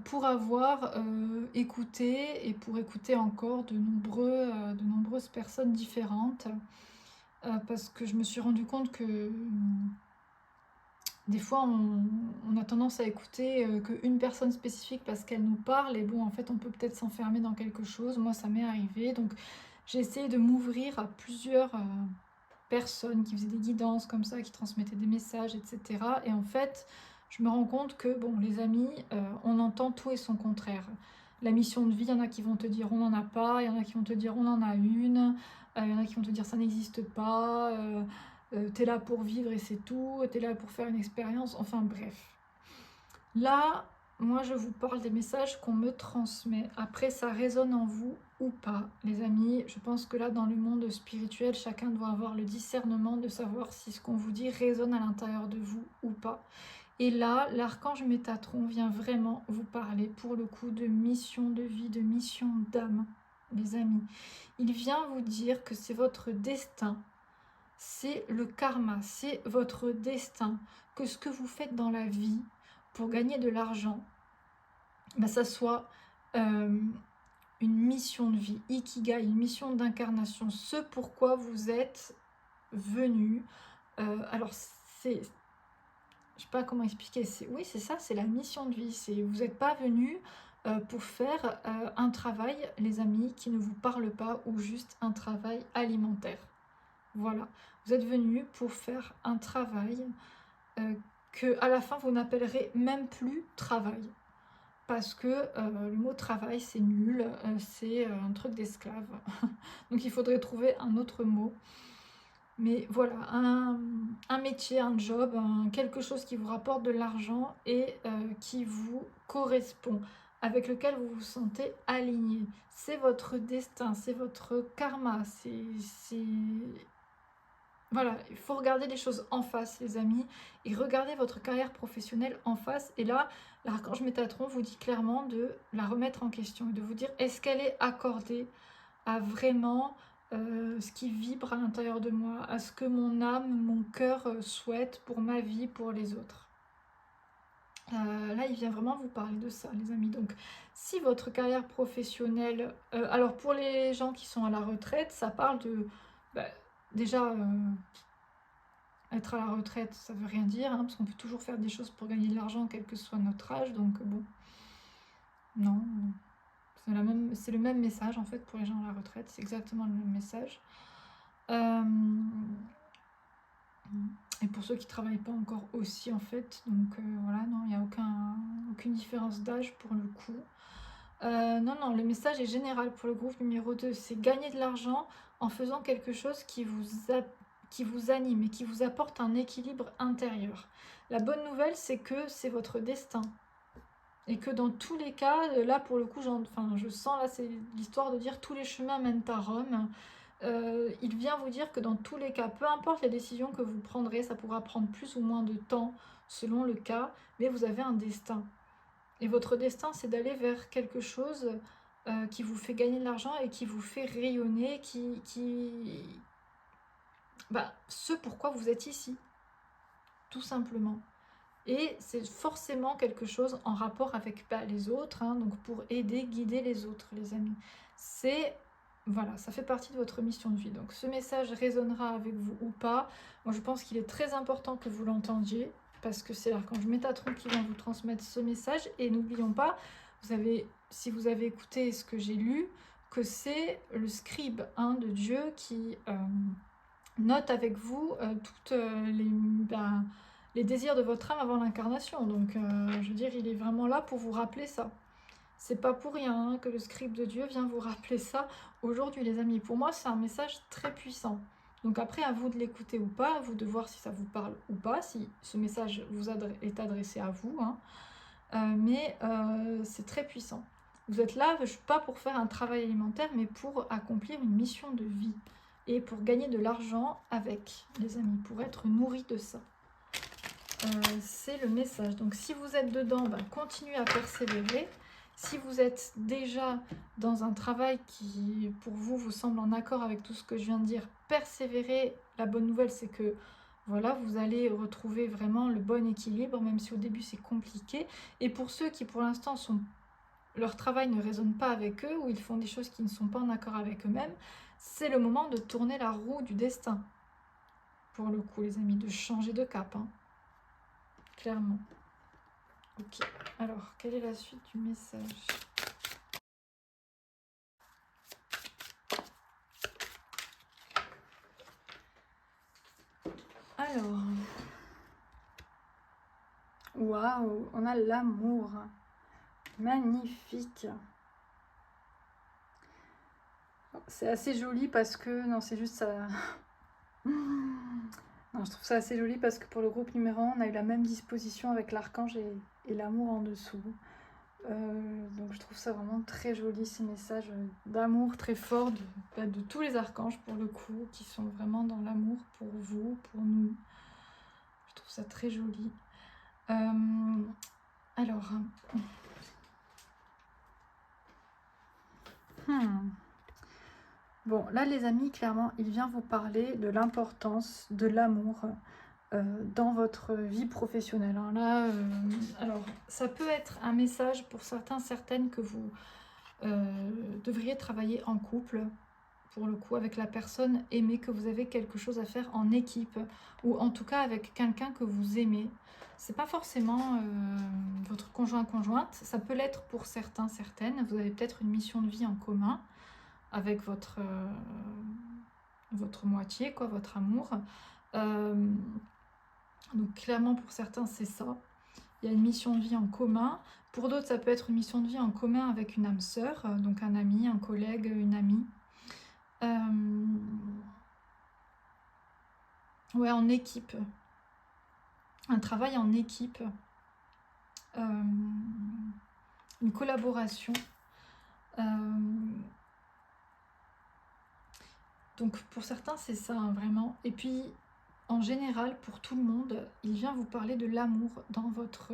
pour avoir écouté et pour écouter encore de nombreuses personnes différentes. Parce que je me suis rendu compte que des fois on a tendance à écouter qu'une personne spécifique parce qu'elle nous parle, et bon en fait on peut peut-être s'enfermer dans quelque chose. Moi ça m'est arrivé, donc j'ai essayé de m'ouvrir à plusieurs personnes qui faisaient des guidances comme ça, qui transmettaient des messages, etc. Et en fait, je me rends compte que, bon, les amis, on entend tout et son contraire. La mission de vie, il y en a qui vont te dire on n'en a pas, il y en a qui vont te dire on en a une, il y en a qui vont te dire ça n'existe pas, t'es là pour vivre et c'est tout, t'es là pour faire une expérience, enfin bref. Là, moi je vous parle des messages qu'on me transmet. Après, ça résonne en vous ou pas, les amis. Je pense que là, dans le monde spirituel, chacun doit avoir le discernement de savoir si ce qu'on vous dit résonne à l'intérieur de vous ou pas. Et là, l'archange Métatron vient vraiment vous parler, pour le coup, de mission de vie, de mission d'âme, les amis. Il vient vous dire que c'est votre destin, c'est le karma, c'est votre destin, que ce que vous faites dans la vie pour gagner de l'argent, ben ça soit une mission de vie, ikigai, une mission d'incarnation, ce pourquoi vous êtes venu. Alors c'est, je sais pas comment expliquer, oui c'est ça, c'est la mission de vie. Vous n'êtes pas venu pour faire un travail, les amis, qui ne vous parle pas, ou juste un travail alimentaire. Voilà, vous êtes venu pour faire un travail que à la fin vous n'appellerez même plus travail, parce que le mot travail c'est nul, c'est un truc d'esclave. Donc il faudrait trouver un autre mot. Mais voilà, un métier, un job, quelque chose qui vous rapporte de l'argent et qui vous correspond, avec lequel vous vous sentez aligné. C'est votre destin, c'est votre karma, voilà, il faut regarder les choses en face, les amis, et regarder votre carrière professionnelle en face. Et là, l'archange Métatron vous dit clairement de la remettre en question et de vous dire, est-ce qu'elle est accordée à vraiment ce qui vibre à l'intérieur de moi, à ce que mon âme, mon cœur souhaite pour ma vie, pour les autres. Là, il vient vraiment vous parler de ça, les amis. Donc, si votre carrière professionnelle... alors, pour les gens qui sont à la retraite, ça parle de... bah, déjà, être à la retraite, ça veut rien dire, hein, parce qu'on peut toujours faire des choses pour gagner de l'argent, quel que soit notre âge. Donc, bon, non. C'est le même message, en fait, pour les gens à la retraite. C'est exactement le même message. Et pour ceux qui ne travaillent pas encore aussi, en fait. Donc, voilà, non, il n'y a aucune différence d'âge pour le coup. Non, le message est général pour le groupe numéro 2. C'est gagner de l'argent en faisant quelque chose qui vous anime et qui vous apporte un équilibre intérieur. La bonne nouvelle, c'est que c'est votre destin. Et que dans tous les cas, là pour le coup, je sens, là c'est l'histoire de dire tous les chemins mènent à Rome. Il vient vous dire que dans tous les cas, peu importe les décisions que vous prendrez, ça pourra prendre plus ou moins de temps selon le cas, mais vous avez un destin. Et votre destin, c'est d'aller vers quelque chose qui vous fait gagner de l'argent et qui vous fait rayonner, ce pourquoi vous êtes ici, tout simplement. Et c'est forcément quelque chose en rapport avec les autres, hein, donc pour aider, guider les autres, les amis. Voilà, ça fait partie de votre mission de vie. Donc ce message résonnera avec vous ou pas. Moi, je pense qu'il est très important que vous l'entendiez, parce que c'est l'archange Métatron qui vient vous transmettre ce message. Et n'oublions pas, si vous avez écouté ce que j'ai lu, que c'est le scribe de Dieu qui note avec vous toutes les désirs de votre âme avant l'incarnation. Donc, je veux dire, il est vraiment là pour vous rappeler ça. C'est pas pour rien que le scribe de Dieu vient vous rappeler ça aujourd'hui, les amis. Pour moi, c'est un message très puissant. Donc après, à vous de l'écouter ou pas, à vous de voir si ça vous parle ou pas, si ce message est adressé à vous. Mais c'est très puissant. Vous êtes là, pas pour faire un travail alimentaire, mais pour accomplir une mission de vie. Et pour gagner de l'argent avec, les amis, pour être nourri de ça. C'est le message. Donc si vous êtes dedans, continuez à persévérer. Si vous êtes déjà dans un travail qui pour vous semble en accord avec tout ce que je viens de dire, persévérez. La bonne nouvelle, c'est que voilà, vous allez retrouver vraiment le bon équilibre, même si au début c'est compliqué. Et pour ceux qui pour l'instant leur travail ne résonne pas avec eux, ou ils font des choses qui ne sont pas en accord avec eux-mêmes, c'est le moment de tourner la roue du destin. Pour le coup, les amis, de changer de cap. Clairement. Ok, alors, quelle est la suite du message? Alors, waouh, on a l'amour. Magnifique. C'est assez joli parce que... Non, c'est juste ça... Non, je trouve ça assez joli parce que pour le groupe numéro 1, on a eu la même disposition avec l'archange et l'amour en dessous. Donc je trouve ça vraiment très joli, ces messages d'amour très forts de tous les archanges pour le coup, qui sont vraiment dans l'amour pour vous, pour nous. Je trouve ça très joli. Alors... Bon, là les amis, clairement, il vient vous parler de l'importance de l'amour dans votre vie professionnelle. Alors, ça peut être un message pour certains, certaines que vous devriez travailler en couple, pour le coup, avec la personne aimée, que vous avez quelque chose à faire en équipe, ou en tout cas avec quelqu'un que vous aimez. C'est pas forcément votre conjointe, ça peut l'être pour certains, certaines. Vous avez peut-être une mission de vie en commun avec votre moitié, quoi, votre amour. Donc clairement pour certains c'est ça. Il y a une mission de vie en commun. Pour d'autres ça peut être une mission de vie en commun avec une âme sœur, donc un ami, un collègue, une amie. Ouais, en équipe. Un travail en équipe. Une collaboration. Donc pour certains c'est ça, vraiment. Et puis en général pour tout le monde, il vient vous parler de l'amour dans votre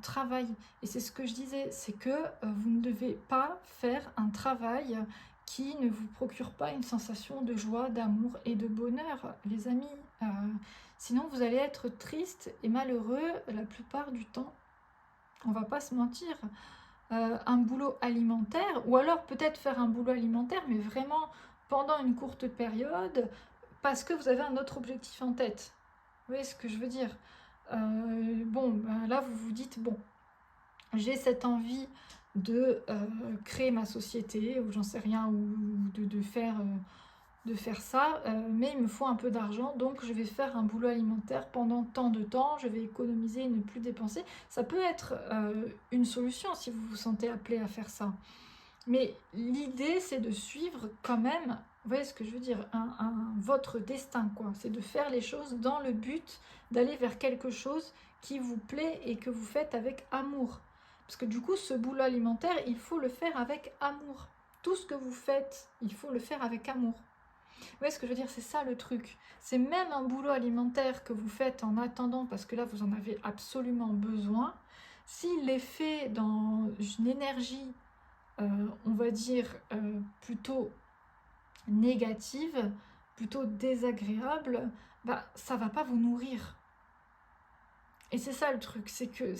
travail. Et c'est ce que je disais, c'est que vous ne devez pas faire un travail qui ne vous procure pas une sensation de joie, d'amour et de bonheur, les amis. Sinon, vous allez être triste et malheureux la plupart du temps. On va pas se mentir. Un boulot alimentaire, ou alors peut-être faire un boulot alimentaire, mais vraiment pendant une courte période, parce que vous avez un autre objectif en tête. Vous voyez ce que je veux dire? Bon, ben là, vous vous dites, bon, j'ai cette envie de créer ma société, ou j'en sais rien, ou de faire ça, mais il me faut un peu d'argent, donc je vais faire un boulot alimentaire pendant tant de temps, je vais économiser et ne plus dépenser. Ça peut être une solution si vous vous sentez appelé à faire ça. Mais l'idée, c'est de suivre quand même, vous voyez ce que je veux dire, votre destin, quoi. C'est de faire les choses dans le but d'aller vers quelque chose qui vous plaît et que vous faites avec amour. Parce que du coup, ce boulot alimentaire, il faut le faire avec amour. Tout ce que vous faites, il faut le faire avec amour. Vous voyez ce que je veux dire, c'est ça le truc. C'est même un boulot alimentaire que vous faites en attendant, parce que là, vous en avez absolument besoin. S'il est fait dans une énergie, on va dire, plutôt négative, plutôt désagréable, bah, ça va pas vous nourrir. Et c'est ça le truc, c'est que...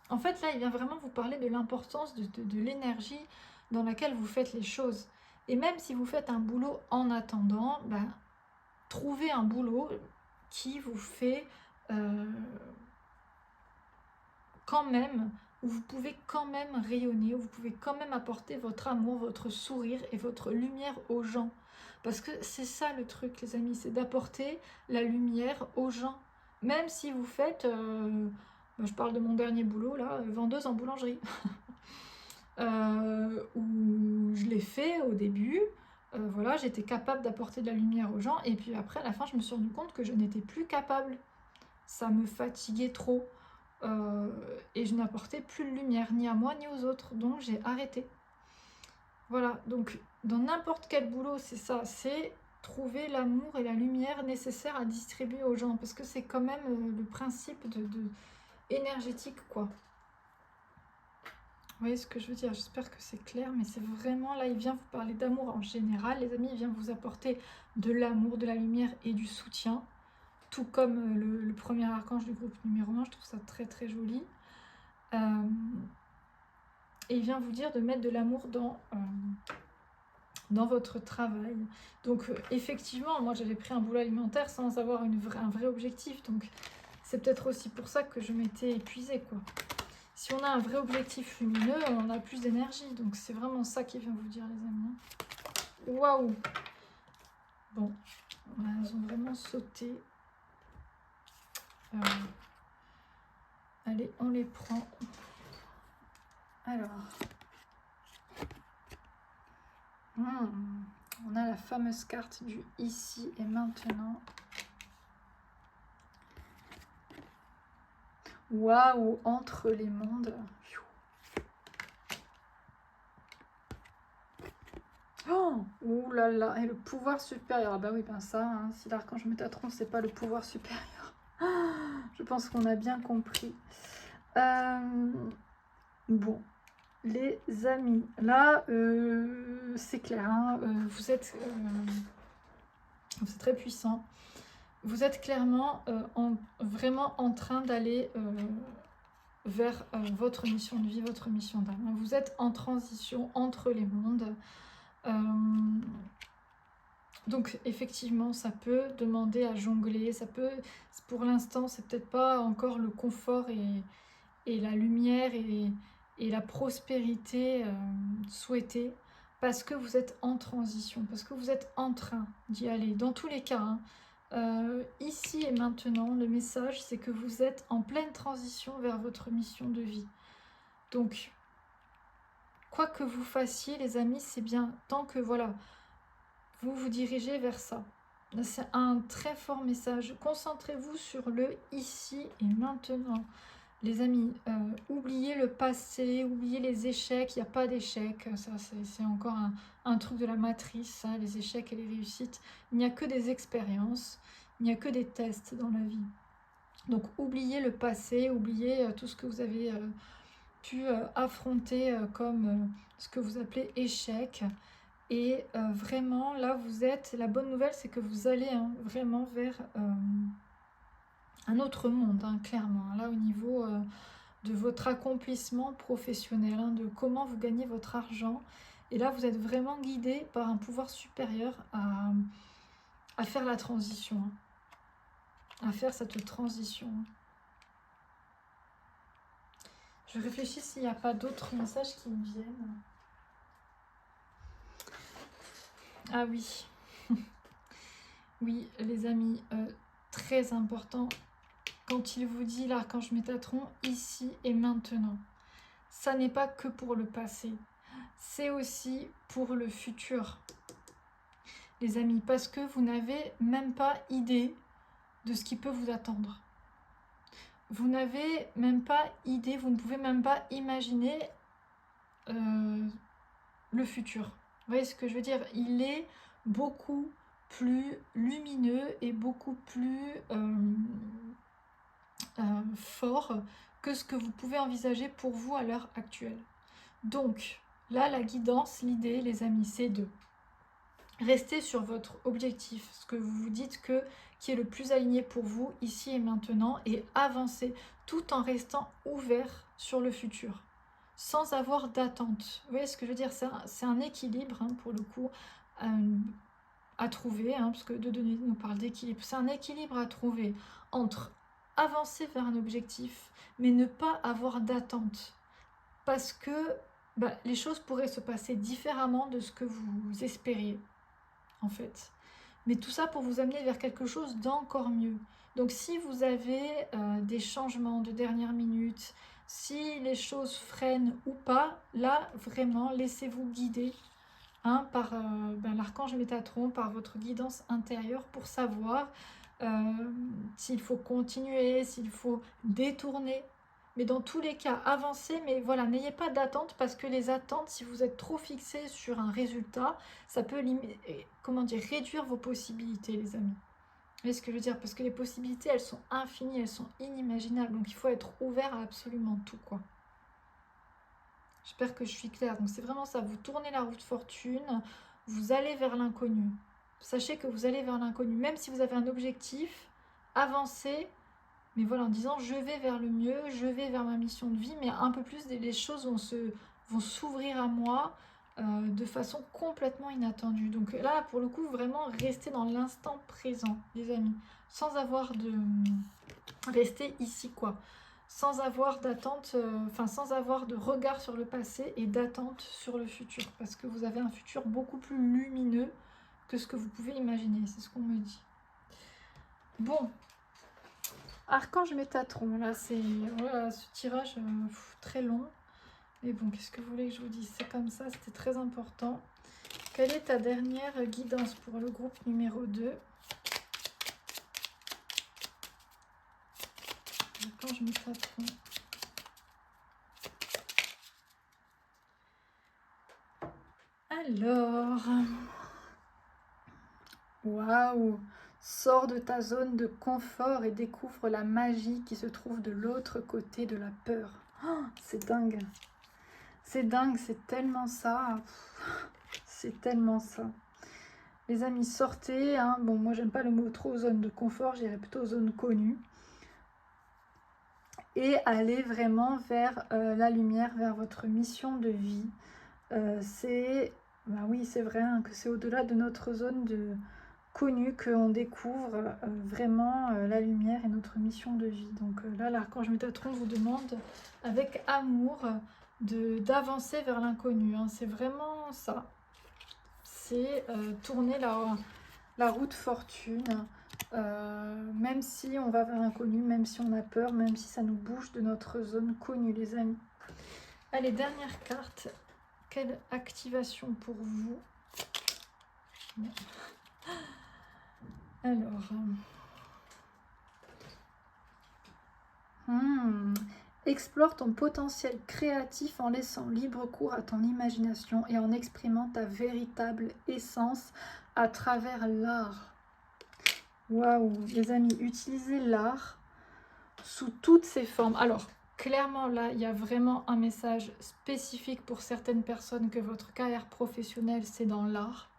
En fait, là, il vient vraiment vous parler de l'importance de l'énergie dans laquelle vous faites les choses. Et même si vous faites un boulot en attendant, ben, trouvez un boulot qui vous fait quand même, où vous pouvez quand même rayonner, où vous pouvez quand même apporter votre amour, votre sourire et votre lumière aux gens. Parce que c'est ça le truc, les amis, c'est d'apporter la lumière aux gens. Même si vous faites, je parle de mon dernier boulot, là, vendeuse en boulangerie. Où je l'ai fait au début, voilà, j'étais capable d'apporter de la lumière aux gens, et puis après, à la fin, je me suis rendu compte que je n'étais plus capable. Ça me fatiguait trop. Et je n'apportais plus de lumière, ni à moi, ni aux autres. Donc, j'ai arrêté. Voilà, donc, dans n'importe quel boulot, c'est ça. C'est trouver l'amour et la lumière nécessaires à distribuer aux gens. Parce que c'est quand même le principe énergétique, quoi. Vous voyez ce que je veux dire? J'espère que c'est clair, mais c'est vraiment, là, il vient vous parler d'amour en général. Les amis, il vient vous apporter de l'amour, de la lumière et du soutien. Tout comme le premier archange du groupe numéro 1, je trouve ça très très joli. Et il vient vous dire de mettre de l'amour dans votre travail. Donc effectivement, moi j'avais pris un boulot alimentaire sans avoir un vrai objectif. Donc c'est peut-être aussi pour ça que je m'étais épuisée, quoi. Si on a un vrai objectif lumineux, on a plus d'énergie. Donc c'est vraiment ça qui vient vous dire, les amis. Waouh! Bon, elles ont vraiment sauté. Allez, on les prend. Alors, on a la fameuse carte du ici et maintenant. Waouh, entre les mondes. Oh, ouh là là, et le pouvoir supérieur. Ah bah oui, ben ça, hein, si l'archange Métatron, c'est pas le pouvoir supérieur. Je pense qu'on a bien compris. Bon, les amis, là, c'est clair, hein, vous êtes très puissant. Vous êtes clairement vraiment en train d'aller vers votre mission de vie, votre mission d'âme. Vous êtes en transition entre les mondes. Donc effectivement, ça peut demander à jongler, ça peut, pour l'instant, c'est peut-être pas encore le confort et la lumière et la prospérité souhaitée, parce que vous êtes en transition, parce que vous êtes en train d'y aller. Dans tous les cas, hein, ici et maintenant, le message, c'est que vous êtes en pleine transition vers votre mission de vie. Donc, quoi que vous fassiez, les amis, c'est bien, tant que, voilà, vous vous dirigez vers ça. C'est un très fort message. Concentrez-vous sur le ici et maintenant. Les amis, oubliez le passé, oubliez les échecs. Il n'y a pas d'échecs. Ça, c'est encore un truc de la matrice, ça, les échecs et les réussites. Il n'y a que des expériences. Il n'y a que des tests dans la vie. Donc, oubliez le passé, oubliez tout ce que vous avez pu affronter comme ce que vous appelez échec. Et vraiment, là, vous êtes... La bonne nouvelle, c'est que vous allez vraiment vers un autre monde, clairement. Là, au niveau de votre accomplissement professionnel, de comment vous gagnez votre argent. Et là, vous êtes vraiment guidé par un pouvoir supérieur à faire la transition, à faire cette transition. Je réfléchis s'il n'y a pas d'autres messages qui me viennent. Ah oui, oui les amis, très important, quand il vous dit l'archange Métatron, ici et maintenant, ça n'est pas que pour le passé, c'est aussi pour le futur, les amis, parce que vous n'avez même pas idée de ce qui peut vous attendre. Vous n'avez même pas idée, vous ne pouvez même pas imaginer le futur. Vous voyez ce que je veux dire? Il est beaucoup plus lumineux et beaucoup plus fort que ce que vous pouvez envisager pour vous à l'heure actuelle. Donc, là, la guidance, l'idée, les amis, c'est de rester sur votre objectif, ce que vous vous dites qui est le plus aligné pour vous, ici et maintenant, et avancer tout en restant ouvert sur le futur, sans avoir d'attente. Vous voyez ce que je veux dire? C'est un équilibre, pour le coup, à trouver, parce que Denis nous parle d'équilibre. C'est un équilibre à trouver entre avancer vers un objectif, mais ne pas avoir d'attente. Parce que les choses pourraient se passer différemment de ce que vous espériez, en fait. Mais tout ça pour vous amener vers quelque chose d'encore mieux. Donc si vous avez des changements de dernière minute, si les choses freinent ou pas, là, vraiment, laissez-vous guider par l'archange Métatron, par votre guidance intérieure pour savoir s'il faut continuer, s'il faut détourner. Mais dans tous les cas, avancez, mais voilà, n'ayez pas d'attente parce que les attentes, si vous êtes trop fixé sur un résultat, ça peut réduire vos possibilités, les amis. Vous voyez ce que je veux dire? Parce que les possibilités, elles sont infinies, elles sont inimaginables. Donc il faut être ouvert à absolument tout, quoi. J'espère que je suis claire. Donc c'est vraiment ça, vous tournez la roue de fortune, vous allez vers l'inconnu. Sachez que vous allez vers l'inconnu. Même si vous avez un objectif, avancez, mais voilà, en disant je vais vers le mieux, je vais vers ma mission de vie, mais un peu plus, les choses vont s'ouvrir à moi de façon complètement inattendue. Donc là, pour le coup, vraiment rester dans l'instant présent, les amis, sans avoir de... rester ici, quoi. Sans avoir d'attente, sans avoir de regard sur le passé et d'attente sur le futur. Parce que vous avez un futur beaucoup plus lumineux que ce que vous pouvez imaginer. C'est ce qu'on me dit. Bon. Archange Métatron. Là, c'est ce tirage très long. Mais bon, qu'est-ce que vous voulez que je vous dise? C'est comme ça, c'était très important. Quelle est ta dernière guidance pour le groupe numéro 2? Archange Métatron. Alors, waouh, sors de ta zone de confort et découvre la magie qui se trouve de l'autre côté de la peur. Oh, c'est dingue. C'est dingue, c'est tellement ça. C'est tellement ça. Les amis, sortez. Bon, moi, j'aime pas le mot trop zone de confort, j'irais plutôt zone connue. Et allez vraiment vers la lumière, vers votre mission de vie. Oui, c'est vrai que c'est au-delà de notre zone de connue qu'on découvre vraiment la lumière et notre mission de vie. Donc là, l'archange Métatron vous demande avec amour d'avancer vers l'inconnu. C'est vraiment ça. C'est tourner la roue de fortune. Même si on va vers l'inconnu, même si on a peur, même si ça nous bouge de notre zone connue, les amis. Allez, dernière carte. Quelle activation pour vous? Alors, explore ton potentiel créatif en laissant libre cours à ton imagination et en exprimant ta véritable essence à travers l'art. Waouh, les amis, utilisez l'art sous toutes ses formes. Alors, clairement, là, il y a vraiment un message spécifique pour certaines personnes que votre carrière professionnelle, c'est dans l'art.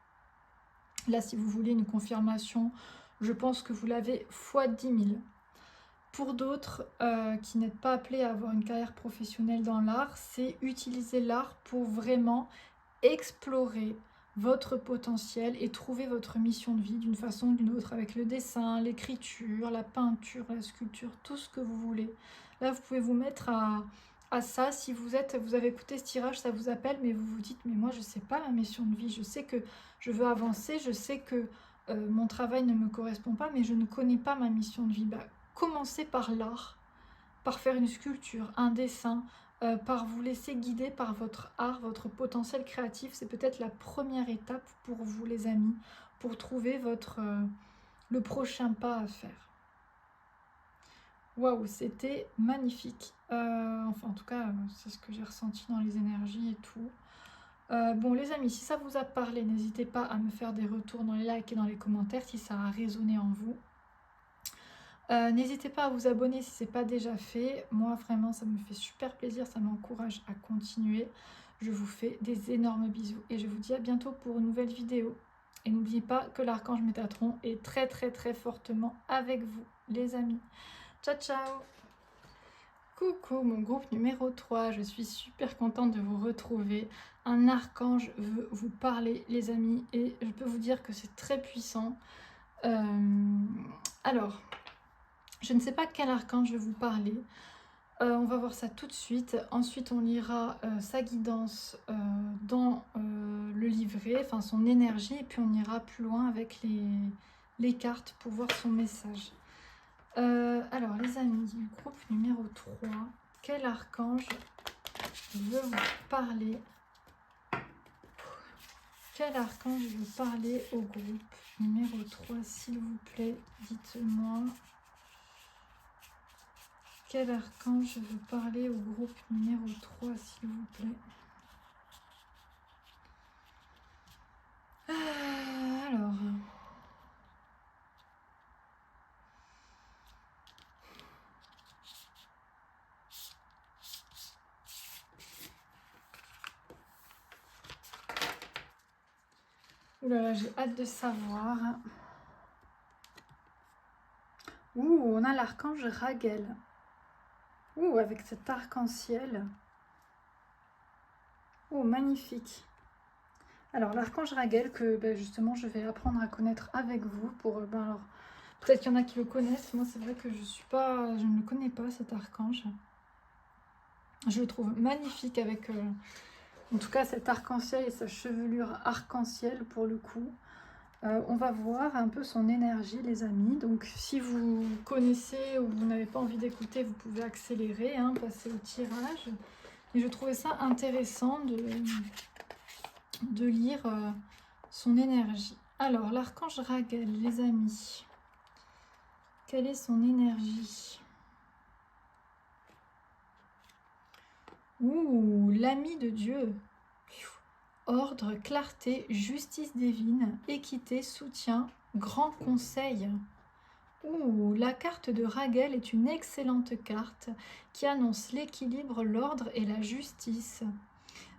Là, si vous voulez une confirmation, je pense que vous l'avez fois 10 000. Pour d'autres qui n'êtes pas appelés à avoir une carrière professionnelle dans l'art, c'est utiliser l'art pour vraiment explorer votre potentiel et trouver votre mission de vie d'une façon ou d'une autre avec le dessin, l'écriture, la peinture, la sculpture, tout ce que vous voulez. Là, vous pouvez vous mettre à ça. Si vous avez écouté ce tirage, ça vous appelle, mais vous vous dites, mais moi, je ne sais pas ma mission de vie. Je sais que je veux avancer, je sais que mon travail ne me correspond pas, mais je ne connais pas ma mission de vie. Bah, commencez par l'art, par faire une sculpture, un dessin, par vous laisser guider par votre art, votre potentiel créatif. C'est peut-être la première étape pour vous, les amis, pour trouver le prochain pas à faire. Waouh, c'était magnifique. Enfin, en tout cas, c'est ce que j'ai ressenti dans les énergies et tout. Bon, les amis, si ça vous a parlé, n'hésitez pas à me faire des retours dans les likes et dans les commentaires si ça a résonné en vous. N'hésitez pas à vous abonner si ce n'est pas déjà fait. Moi, vraiment, ça me fait super plaisir, ça m'encourage à continuer. Je vous fais des énormes bisous et je vous dis à bientôt pour une nouvelle vidéo. Et n'oubliez pas que l'archange Métatron est très très très fortement avec vous, les amis. Ciao, ciao! Coucou mon groupe numéro 3, je suis super contente de vous retrouver. Un archange veut vous parler, les amis, et je peux vous dire que c'est très puissant. Alors, je ne sais pas quel archange je vais vous parler. On va voir ça tout de suite. Ensuite, on lira sa guidance dans le livret, enfin son énergie, et puis on ira plus loin avec les cartes pour voir son message. Alors, les amis du groupe numéro 3, quel archange veut vous parler? Quel archange veut parler au groupe numéro 3, s'il vous plaît? Dites-moi. Quel archange veut parler au groupe numéro 3, s'il vous plaît? Alors... Ouh là là, j'ai hâte de savoir. Ouh, on a l'archange Raguel. Ouh, avec cet arc-en-ciel. Oh, magnifique. Alors, l'archange Raguel, que justement je vais apprendre à connaître avec vous. Alors, peut-être qu'il y en a qui le connaissent. Moi, c'est vrai que je ne le connais pas, cet archange. Je le trouve magnifique avec, en tout cas, cet arc-en-ciel et sa chevelure arc-en-ciel pour le coup. On va voir un peu son énergie, les amis. Donc, si vous connaissez ou vous n'avez pas envie d'écouter, vous pouvez accélérer, hein, passer au tirage. Et je trouvais ça intéressant de lire son énergie. Alors, l'archange Raguel, les amis. Quelle est son énergie? Ouh, l'ami de Dieu. Ordre, clarté, justice divine, équité, soutien, grand conseil. Ouh, la carte de Raguel est une excellente carte qui annonce l'équilibre, l'ordre et la justice.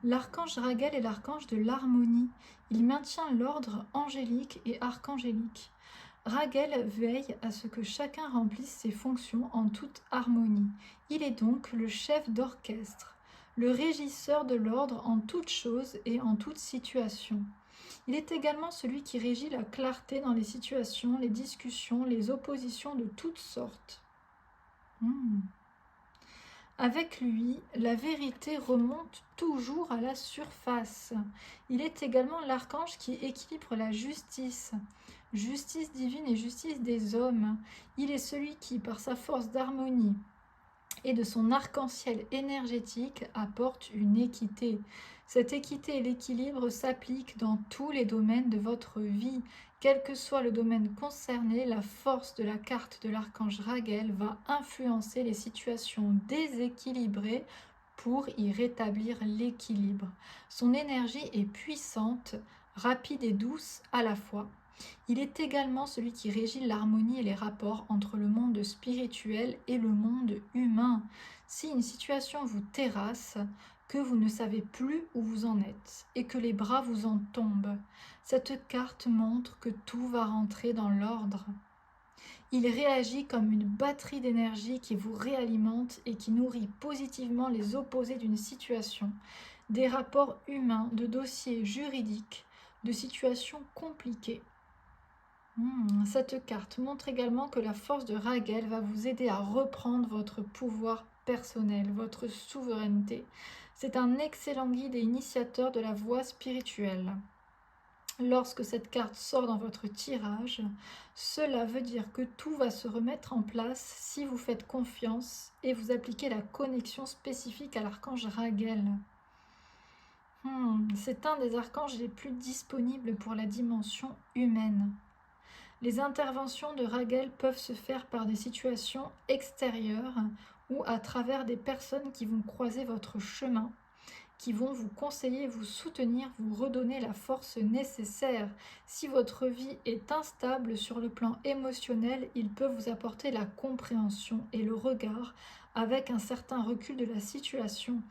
L'archange Raguel est l'archange de l'harmonie. Il maintient l'ordre angélique et archangélique. Raguel veille à ce que chacun remplisse ses fonctions en toute harmonie. Il est donc le chef d'orchestre, le régisseur de l'ordre en toutes choses et en toute situation. Il est également celui qui régit la clarté dans les situations, les discussions, les oppositions de toutes sortes. Avec lui, la vérité remonte toujours à la surface. Il est également l'archange qui équilibre la justice. Justice divine et justice des hommes. Il est celui qui, par sa force d'harmonie et de son arc-en-ciel énergétique, apporte une équité. Cette équité et l'équilibre s'appliquent dans tous les domaines de votre vie. Quel que soit le domaine concerné, la force de la carte de l'archange Raguel va influencer les situations déséquilibrées pour y rétablir l'équilibre. Son énergie est puissante, rapide et douce à la fois. Il est également celui qui régit l'harmonie et les rapports entre le monde spirituel et le monde humain. Si une situation vous terrasse, que vous ne savez plus où vous en êtes et que les bras vous en tombent, cette carte montre que tout va rentrer dans l'ordre. Il réagit comme une batterie d'énergie qui vous réalimente et qui nourrit positivement les opposés d'une situation, des rapports humains, de dossiers juridiques, de situations compliquées. Cette carte montre également que la force de Raguel va vous aider à reprendre votre pouvoir personnel, votre souveraineté. C'est un excellent guide et initiateur de la voie spirituelle. Lorsque cette carte sort dans votre tirage, cela veut dire que tout va se remettre en place si vous faites confiance et vous appliquez la connexion spécifique à l'archange Raguel. C'est un des archanges les plus disponibles pour la dimension humaine. Les interventions de Raguel peuvent se faire par des situations extérieures ou à travers des personnes qui vont croiser votre chemin, qui vont vous conseiller, vous soutenir, vous redonner la force nécessaire. Si votre vie est instable sur le plan émotionnel, il peut vous apporter la compréhension et le regard avec un certain recul de la situation.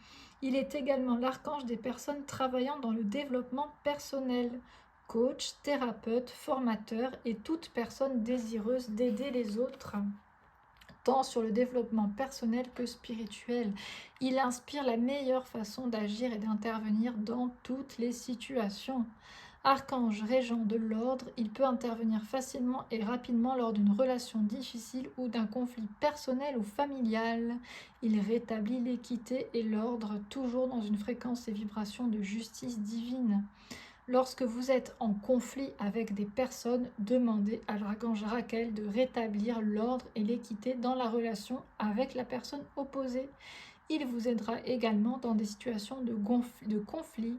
Il est également l'archange des personnes travaillant dans le développement personnel, coach, thérapeute, formateur et toute personne désireuse d'aider les autres, tant sur le développement personnel que spirituel. Il inspire la meilleure façon d'agir et d'intervenir dans toutes les situations. Archange régent de l'ordre, il peut intervenir facilement et rapidement lors d'une relation difficile ou d'un conflit personnel ou familial. Il rétablit l'équité et l'ordre, toujours dans une fréquence et vibration de justice divine. Lorsque vous êtes en conflit avec des personnes, demandez à l'archange Raguel de rétablir l'ordre et l'équité dans la relation avec la personne opposée. Il vous aidera également dans des situations de conflit,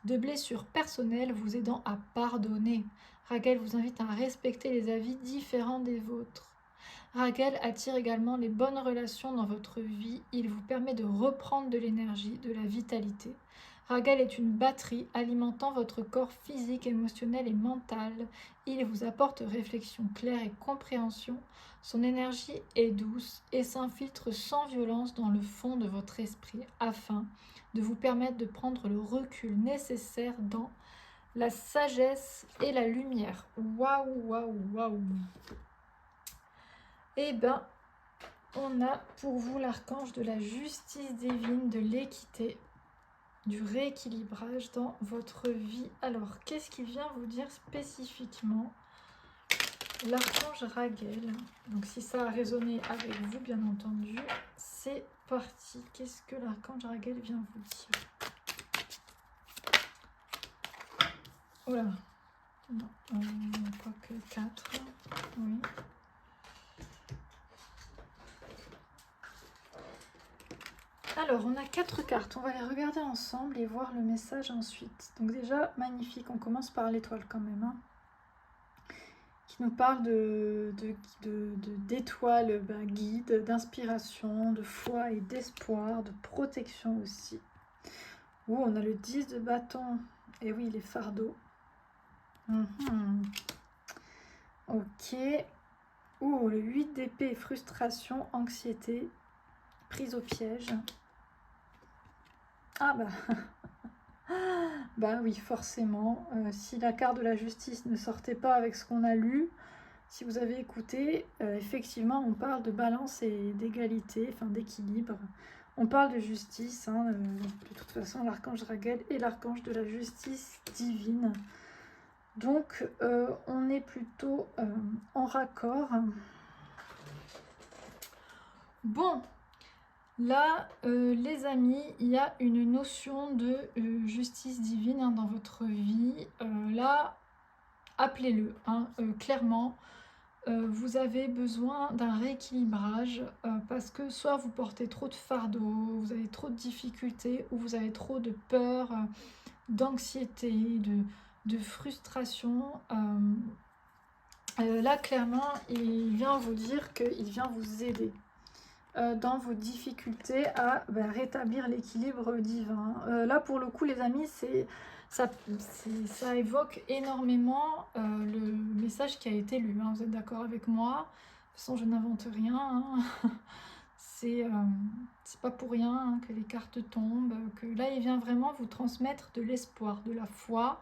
de blessures personnelles, vous aidant à pardonner. Raguel vous invite à respecter les avis différents des vôtres. Raguel attire également les bonnes relations dans votre vie. Il vous permet de reprendre de l'énergie, de la vitalité. Raguel est une batterie alimentant votre corps physique, émotionnel et mental. Il vous apporte réflexion claire et compréhension. Son énergie est douce et s'infiltre sans violence dans le fond de votre esprit afin de vous permettre de prendre le recul nécessaire dans la sagesse et la lumière. Waouh, waouh, waouh! Eh bien, on a pour vous l'archange de la justice divine, de l'équité, du rééquilibrage dans votre vie. Alors, qu'est-ce qu'il vient vous dire spécifiquement l'archange Raguel? Donc, si ça a résonné avec vous, bien entendu, c'est parti. Qu'est-ce que l'archange Raguel vient vous dire? Oh là, non, pas que 4, oui. Alors, on a 4 cartes, on va les regarder ensemble et voir le message ensuite. Donc déjà, magnifique, on commence par l'étoile quand même, hein, qui nous parle d'étoiles guides, d'inspiration, de foi et d'espoir, de protection aussi. On a le 10 de bâton, et oui, les fardeaux. Ok. Le 8 d'épée, frustration, anxiété, prise au piège. Ah bah oui, forcément. Si la carte de la justice ne sortait pas avec ce qu'on a lu, si vous avez écouté, effectivement, on parle de balance et d'égalité, enfin d'équilibre. On parle de justice, hein, de toute façon, l'archange Raguel est l'archange de la justice divine. Donc, on est plutôt en raccord. Bon. Là, les amis, il y a une notion de justice divine, hein, dans votre vie. Là, appelez-le, hein, clairement. Vous avez besoin d'un rééquilibrage parce que soit vous portez trop de fardeaux, vous avez trop de difficultés ou vous avez trop de peur, d'anxiété, de frustration. Là, clairement, il vient vous dire qu'il vient vous aider dans vos difficultés à rétablir l'équilibre divin. Là, pour le coup, les amis, ça évoque énormément le message qui a été lu, hein. Vous êtes d'accord avec moi? De toute façon, je n'invente rien, hein. C'est pas pour rien, hein, que les cartes tombent, que là, il vient vraiment vous transmettre de l'espoir, de la foi.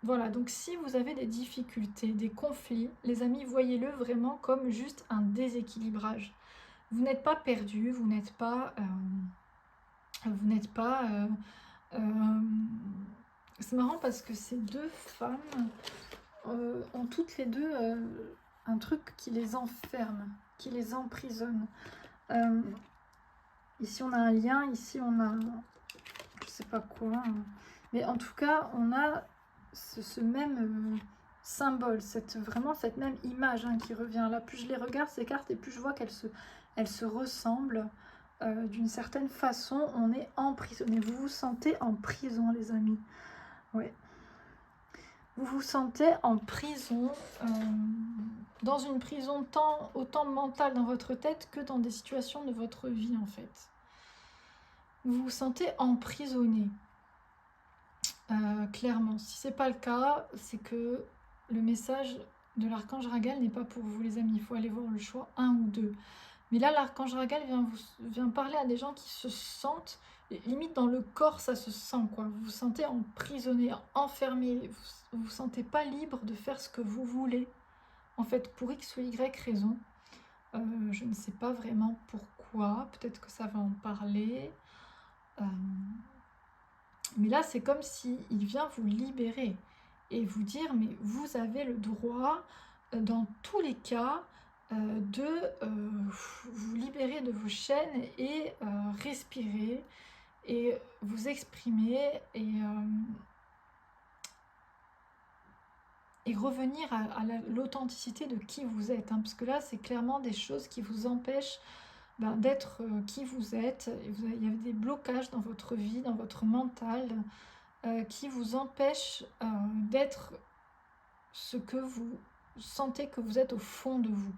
Voilà, donc si vous avez des difficultés, des conflits, les amis, voyez-le vraiment comme juste un déséquilibrage. Vous n'êtes pas perdu, vous n'êtes pas... c'est marrant parce que ces deux femmes ont toutes les deux un truc qui les enferme, qui les emprisonne. Ici on a un lien, ici on a je sais pas quoi, hein. Mais en tout cas on a ce même symbole, vraiment cette même image, hein, qui revient là. Plus je les regarde ces cartes et plus je vois qu'elles se ressemblent. D'une certaine façon, on est emprisonné. Vous vous sentez en prison, les amis. Oui. Vous vous sentez en prison, dans une prison autant mentale dans votre tête que dans des situations de votre vie, en fait. Vous vous sentez emprisonné. Clairement. Si ce n'est pas le cas, c'est que le message de l'archange Raguel n'est pas pour vous, les amis. Il faut aller voir le choix 1 ou 2. Mais là, l'archange Raguel vient parler à des gens qui se sentent, limite dans le corps, ça se sent, quoi. Vous vous sentez emprisonné, enfermé, vous ne vous sentez pas libre de faire ce que vous voulez. En fait, pour X ou Y raison, je ne sais pas vraiment pourquoi, peut-être que ça va en parler. Mais là, c'est comme s'il vient vous libérer et vous dire, mais vous avez le droit, dans tous les cas, de vous libérer de vos chaînes et respirer et vous exprimer et revenir à l'authenticité de qui vous êtes, hein, parce que là c'est clairement des choses qui vous empêchent d'être qui vous êtes. Il y a des blocages dans votre vie, dans votre mental, qui vous empêchent d'être ce que vous sentez que vous êtes au fond de vous.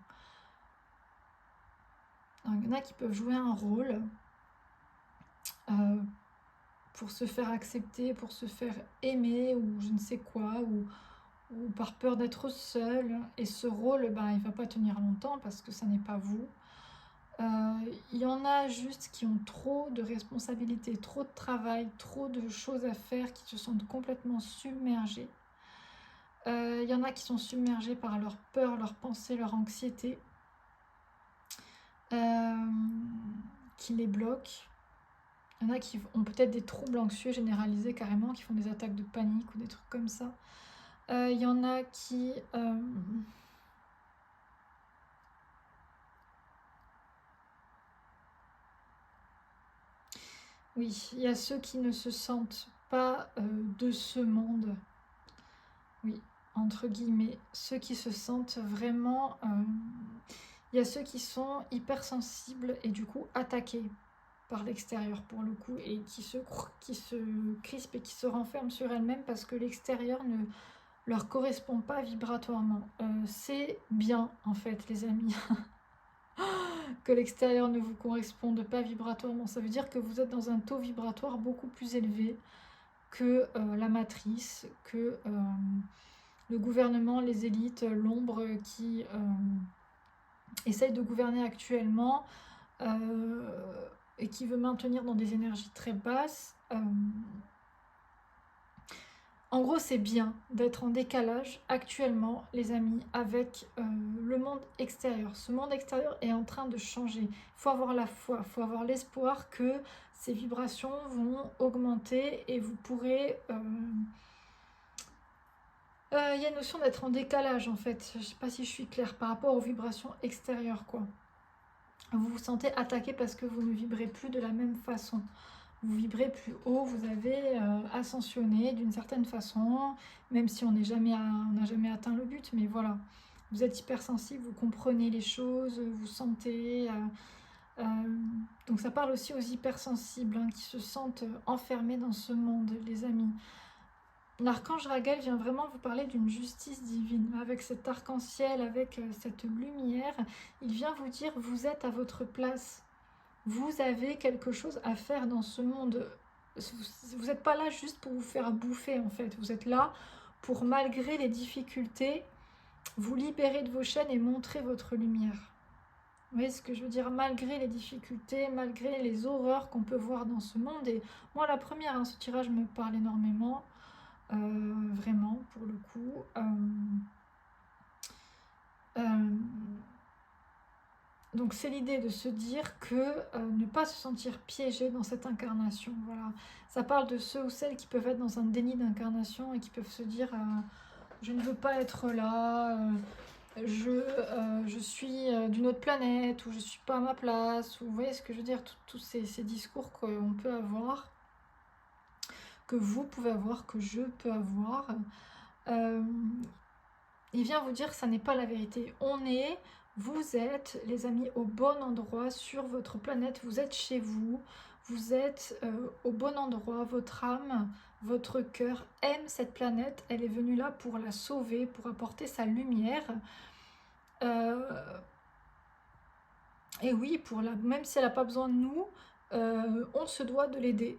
Il y en a qui peuvent jouer un rôle pour se faire accepter, pour se faire aimer, ou je ne sais quoi, ou par peur d'être seul. Et ce rôle, il ne va pas tenir longtemps parce que ça n'est pas vous. Il y en a juste qui ont trop de responsabilités, trop de travail, trop de choses à faire, qui se sentent complètement submergés. Il y en a qui sont submergés par leur peur, leurs pensées, leur anxiété, qui les bloquent. Il y en a qui ont peut-être des troubles anxieux généralisés carrément, qui font des attaques de panique ou des trucs comme ça. Il y en a qui... Oui, il y a ceux qui ne se sentent pas de ce monde. Oui, entre guillemets. Ceux qui se sentent vraiment... Il y a ceux qui sont hypersensibles et du coup attaqués par l'extérieur pour le coup, et qui se crispent et qui se renferment sur elles-mêmes parce que l'extérieur ne leur correspond pas vibratoirement. C'est bien en fait, les amis, que l'extérieur ne vous corresponde pas vibratoirement. Ça veut dire que vous êtes dans un taux vibratoire beaucoup plus élevé que la matrice, que le gouvernement, les élites, l'ombre qui essaye de gouverner actuellement et qui veut maintenir dans des énergies très basses. En gros, c'est bien d'être en décalage actuellement, les amis, avec le monde extérieur. Ce monde extérieur est en train de changer. Il faut avoir la foi, il faut avoir l'espoir que ces vibrations vont augmenter et vous pourrez... Il y a une notion d'être en décalage, en fait. Je ne sais pas si je suis claire par rapport aux vibrations extérieures, quoi. Vous vous sentez attaqué parce que vous ne vibrez plus de la même façon. Vous vibrez plus haut, vous avez ascensionné d'une certaine façon, même si on n'a jamais atteint le but, mais voilà. Vous êtes hypersensible, vous comprenez les choses, vous sentez... donc ça parle aussi aux hypersensibles, hein, qui se sentent enfermés dans ce monde, les amis. L'archange Raguel vient vraiment vous parler d'une justice divine. Avec cet arc-en-ciel, avec cette lumière, il vient vous dire, vous êtes à votre place. Vous avez quelque chose à faire dans ce monde. Vous n'êtes pas là juste pour vous faire bouffer en fait. Vous êtes là pour, malgré les difficultés, vous libérer de vos chaînes et montrer votre lumière. Vous voyez ce que je veux dire? Malgré les difficultés, malgré les horreurs qu'on peut voir dans ce monde. Et moi, la première, hein, ce tirage me parle énormément. Vraiment, pour le coup. Donc c'est l'idée de se dire que ne pas se sentir piégé dans cette incarnation. Voilà. Ça parle de ceux ou celles qui peuvent être dans un déni d'incarnation et qui peuvent se dire je ne veux pas être là, je suis d'une autre planète, ou je ne suis pas à ma place, ou vous voyez ce que je veux dire, tous ces discours qu'on peut avoir, que vous pouvez avoir, que je peux avoir. Il vient vous dire que ça n'est pas la vérité. Vous êtes, les amis, au bon endroit sur votre planète. Vous êtes chez vous. Vous êtes au bon endroit. Votre âme, votre cœur aime cette planète. Elle est venue là pour la sauver, pour apporter sa lumière. Et oui, même si elle n'a pas besoin de nous, on se doit de l'aider.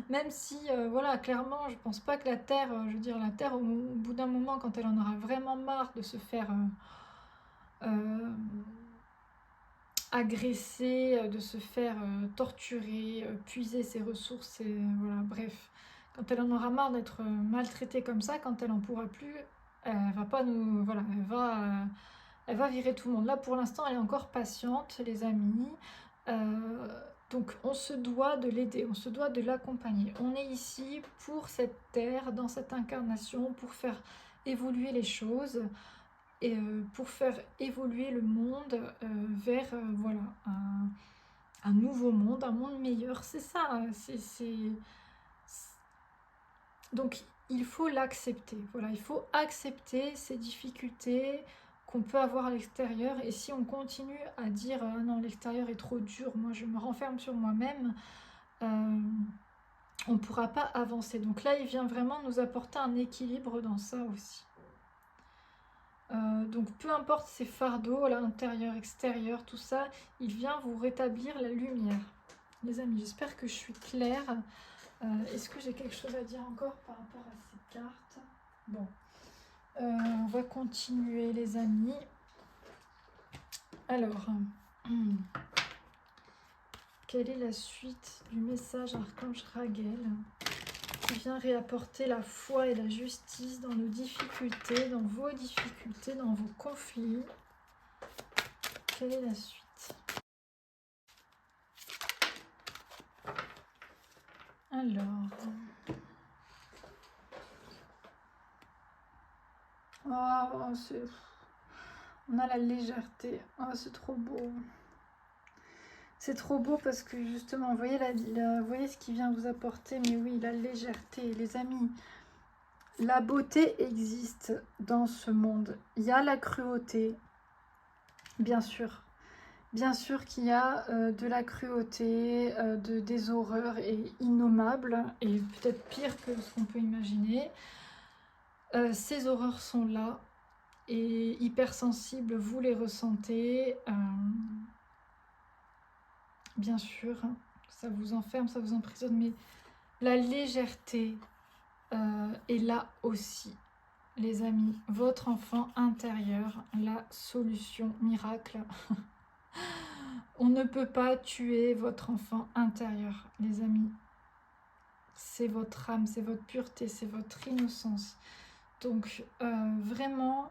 Même si, voilà, clairement, je pense pas que la Terre, je veux dire, la Terre, au bout d'un moment, quand elle en aura vraiment marre de se faire agresser, de se faire torturer, puiser ses ressources, et voilà, bref. Quand elle en aura marre d'être maltraitée comme ça, quand elle en pourra plus, elle va pas nous... Voilà, elle va virer tout le monde. Là, pour l'instant, elle est encore patiente, les amis. Donc on se doit de l'aider, on se doit de l'accompagner. On est ici pour cette terre, dans cette incarnation, pour faire évoluer les choses et pour faire évoluer le monde vers voilà, un nouveau monde, un monde meilleur. C'est ça, donc il faut l'accepter. Voilà, il faut accepter ces difficultés qu'on peut avoir à l'extérieur, et si on continue à dire ah non, l'extérieur est trop dur, moi je me renferme sur moi-même, on ne pourra pas avancer. Donc là il vient vraiment nous apporter un équilibre dans ça aussi. Donc peu importe ces fardeaux, là, intérieur, extérieur, tout ça, il vient vous rétablir la lumière. Les amis, j'espère que je suis claire. Est-ce que j'ai quelque chose à dire encore par rapport à ces cartes? Bon. On va continuer, les amis. Alors, quelle est la suite du message Archange Raguel qui vient réapporter la foi et la justice dans nos difficultés, dans vos difficultés, dans vos conflits? Quelle est la suite? Alors... Oh, on a la légèreté. Oh, c'est trop beau. C'est trop beau parce que justement, vous voyez, vous voyez ce qui vient vous apporter. Mais oui, la légèreté, les amis. La beauté existe dans ce monde. Il y a la cruauté, bien sûr. Bien sûr qu'il y a de la cruauté, des horreurs innommables, et peut-être pire que ce qu'on peut imaginer. Ces horreurs sont là, et hypersensibles, vous les ressentez. Bien sûr, ça vous enferme, ça vous emprisonne, mais la légèreté est là aussi, les amis. Votre enfant intérieur, la solution miracle. On ne peut pas tuer votre enfant intérieur, les amis. C'est votre âme, c'est votre pureté, c'est votre innocence. Donc vraiment,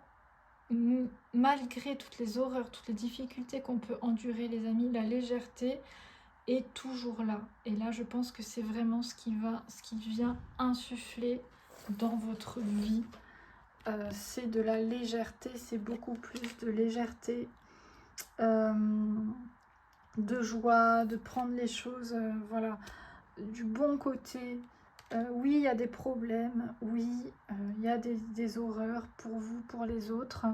malgré toutes les horreurs, toutes les difficultés qu'on peut endurer, les amis, la légèreté est toujours là. Et là, je pense que c'est vraiment ce qui vient insuffler dans votre vie. C'est de la légèreté, c'est beaucoup plus de légèreté, de joie, de prendre les choses, voilà, du bon côté. Oui, il y a des problèmes, oui, il y a des horreurs pour vous, pour les autres,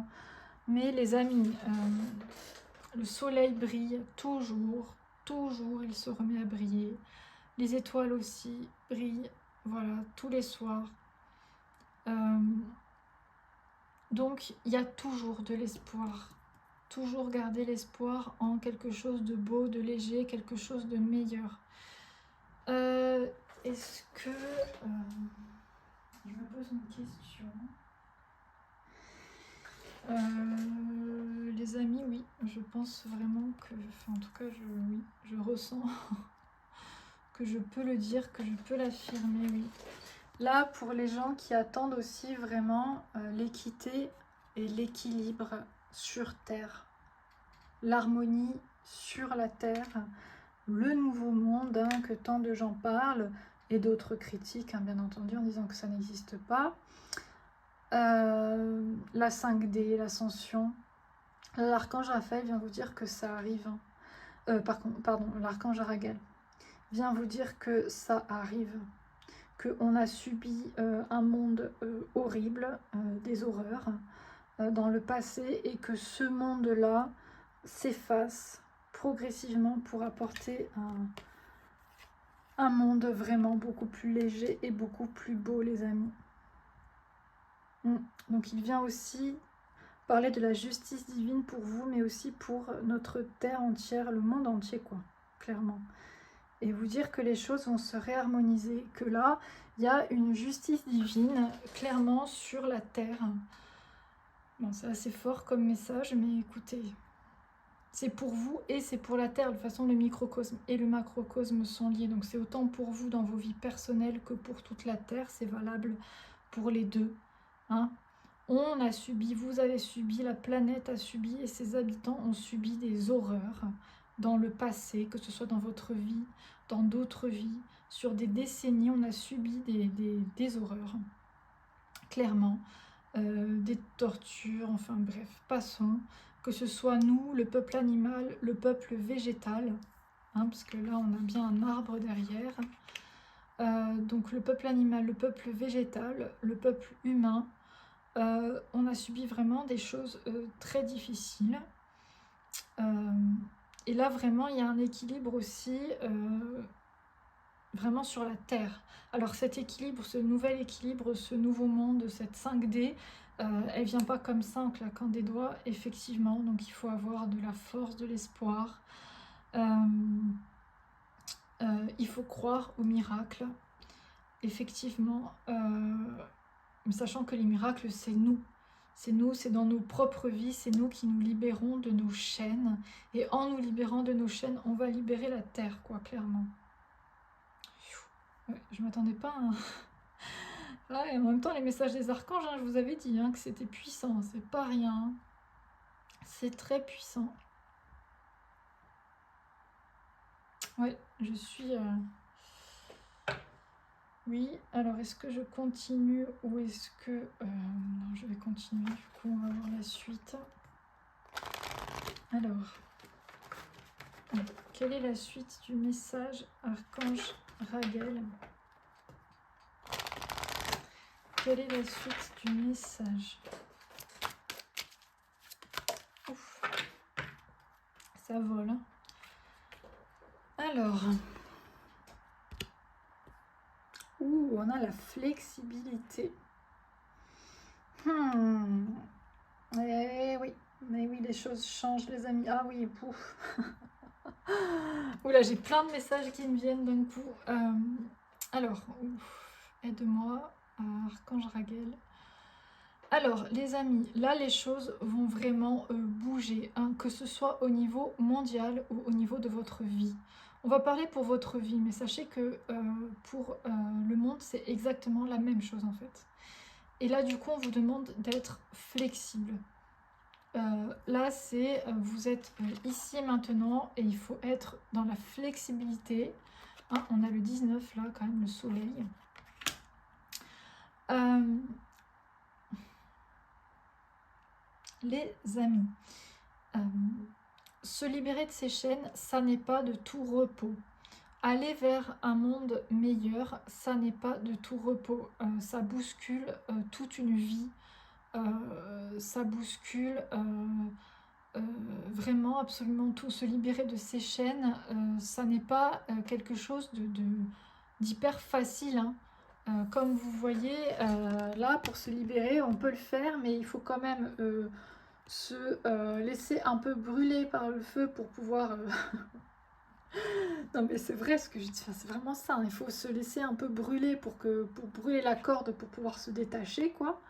mais les amis, le soleil brille toujours, toujours, il se remet à briller. Les étoiles aussi brillent, voilà, tous les soirs. Donc, il y a toujours de l'espoir. Toujours garder l'espoir en quelque chose de beau, de léger, quelque chose de meilleur. est-ce que... je me pose une question. Les amis, oui, je pense vraiment que... Enfin, en tout cas, oui, je ressens que je peux le dire, que je peux l'affirmer, oui. Là, pour les gens qui attendent aussi vraiment l'équité et l'équilibre sur Terre, l'harmonie sur la Terre, le nouveau monde, hein, que tant de gens parlent, et d'autres critiquent, hein, bien entendu, en disant que ça n'existe pas. La 5D, l'ascension. L'archange Raphaël vient vous dire que ça arrive. Hein. Pardon, l'archange Raguel vient vous dire que ça arrive. Qu'on a subi un monde horrible, des horreurs dans le passé, et que ce monde-là s'efface progressivement pour apporter un monde vraiment beaucoup plus léger et beaucoup plus beau, les amis. Donc il vient aussi parler de la justice divine pour vous, mais aussi pour notre terre entière, le monde entier, quoi, clairement. Et vous dire que les choses vont se réharmoniser, que là, il y a une justice divine, clairement, sur la terre. Bon, c'est assez fort comme message, mais écoutez, c'est pour vous et c'est pour la terre. De toute façon, le microcosme et le macrocosme sont liés, donc c'est autant pour vous dans vos vies personnelles que pour toute la terre, c'est valable pour les deux. Hein. On a subi, vous avez subi, la planète a subi et ses habitants ont subi des horreurs dans le passé, que ce soit dans votre vie, dans d'autres vies, sur des décennies, on a subi des horreurs, clairement, des tortures, enfin bref, passons, que ce soit nous, le peuple animal, le peuple végétal, hein, parce que là on a bien un arbre derrière, donc le peuple animal, le peuple végétal, le peuple humain, on a subi vraiment des choses très difficiles. Et là, vraiment, il y a un équilibre aussi, vraiment sur la Terre. Alors cet équilibre, ce nouvel équilibre, ce nouveau monde, cette 5D, elle vient pas comme ça en claquant des doigts, effectivement. Donc il faut avoir de la force, de l'espoir. Il faut croire au miracle, effectivement. Mais sachant que les miracles, c'est nous. C'est nous, c'est dans nos propres vies, c'est nous qui nous libérons de nos chaînes. Et en nous libérant de nos chaînes, on va libérer la terre, quoi, clairement. Ouais, je m'attendais pas à... Ouais, en même temps, les messages des archanges, hein, je vous avais dit hein, que c'était puissant, c'est pas rien. C'est très puissant. Ouais, je suis... Oui, alors est-ce que je continue ou est-ce que... non, je vais continuer, du coup on va voir la suite. Alors, quelle est la suite du message Archange Raguel? Quelle est la suite du message? Ouf, ça vole. Hein. Alors... Ouh, on a la flexibilité. Eh oui, mais oui, les choses changent, les amis. Ah oui, pouf. Oula, j'ai plein de messages qui me viennent d'un coup. Alors, aide-moi, Archange Raguel. Alors, les amis, là, les choses vont vraiment bouger, hein, que ce soit au niveau mondial ou au niveau de votre vie. On va parler pour votre vie, mais sachez que pour le monde, c'est exactement la même chose en fait. Et là, du coup, on vous demande d'être flexible. Là, c'est vous êtes ici et maintenant et il faut être dans la flexibilité. Hein, on a le 19 là, quand même, le soleil. Les amis, se libérer de ces chaînes, ça n'est pas de tout repos. Aller vers un monde meilleur, ça n'est pas de tout repos. Ça bouscule toute une vie. Ça bouscule vraiment absolument tout. Se libérer de ces chaînes, ça n'est pas quelque chose d'hyper facile. Hein. Comme vous voyez, là, pour se libérer, on peut le faire, mais il faut quand même se laisser un peu brûler par le feu pour pouvoir Non mais c'est vrai ce que je dis, enfin, c'est vraiment ça, hein. Il faut se laisser un peu brûler pour brûler la corde pour pouvoir se détacher, quoi.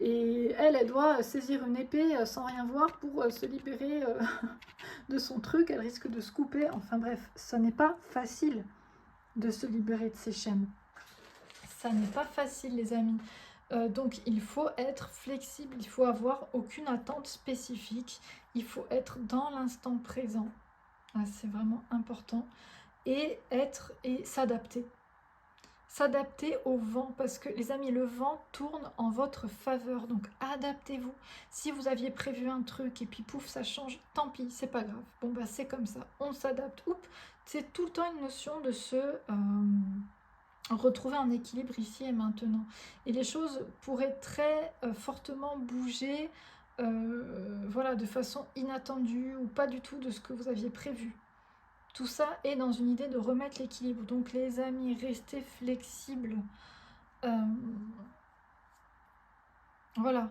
Et elle doit saisir une épée sans rien voir pour se libérer de son truc, elle risque de se couper. Enfin bref, ce n'est pas facile de se libérer de ces chaînes. Ça n'est pas facile, les amis. Donc il faut être flexible, il faut avoir aucune attente spécifique, il faut être dans l'instant présent. Ah, c'est vraiment important. Et s'adapter. S'adapter au vent, parce que les amis, le vent tourne en votre faveur, donc adaptez-vous. Si vous aviez prévu un truc et puis pouf, ça change, tant pis, c'est pas grave. Bon bah c'est comme ça, on s'adapte. Oups, c'est tout le temps une notion de se retrouver un équilibre ici et maintenant. Et les choses pourraient très fortement bouger, voilà, de façon inattendue ou pas du tout de ce que vous aviez prévu. Tout ça est dans une idée de remettre l'équilibre. Donc les amis, restez flexibles. Voilà.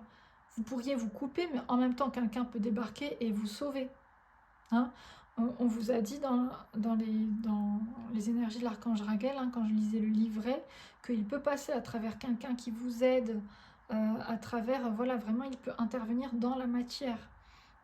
Vous pourriez vous couper, mais en même temps, quelqu'un peut débarquer et vous sauver. Hein, on vous a dit dans les énergies de l'archange Raguel, hein, quand je lisais le livret, qu'il peut passer à travers quelqu'un qui vous aide, à travers, voilà, vraiment, il peut intervenir dans la matière.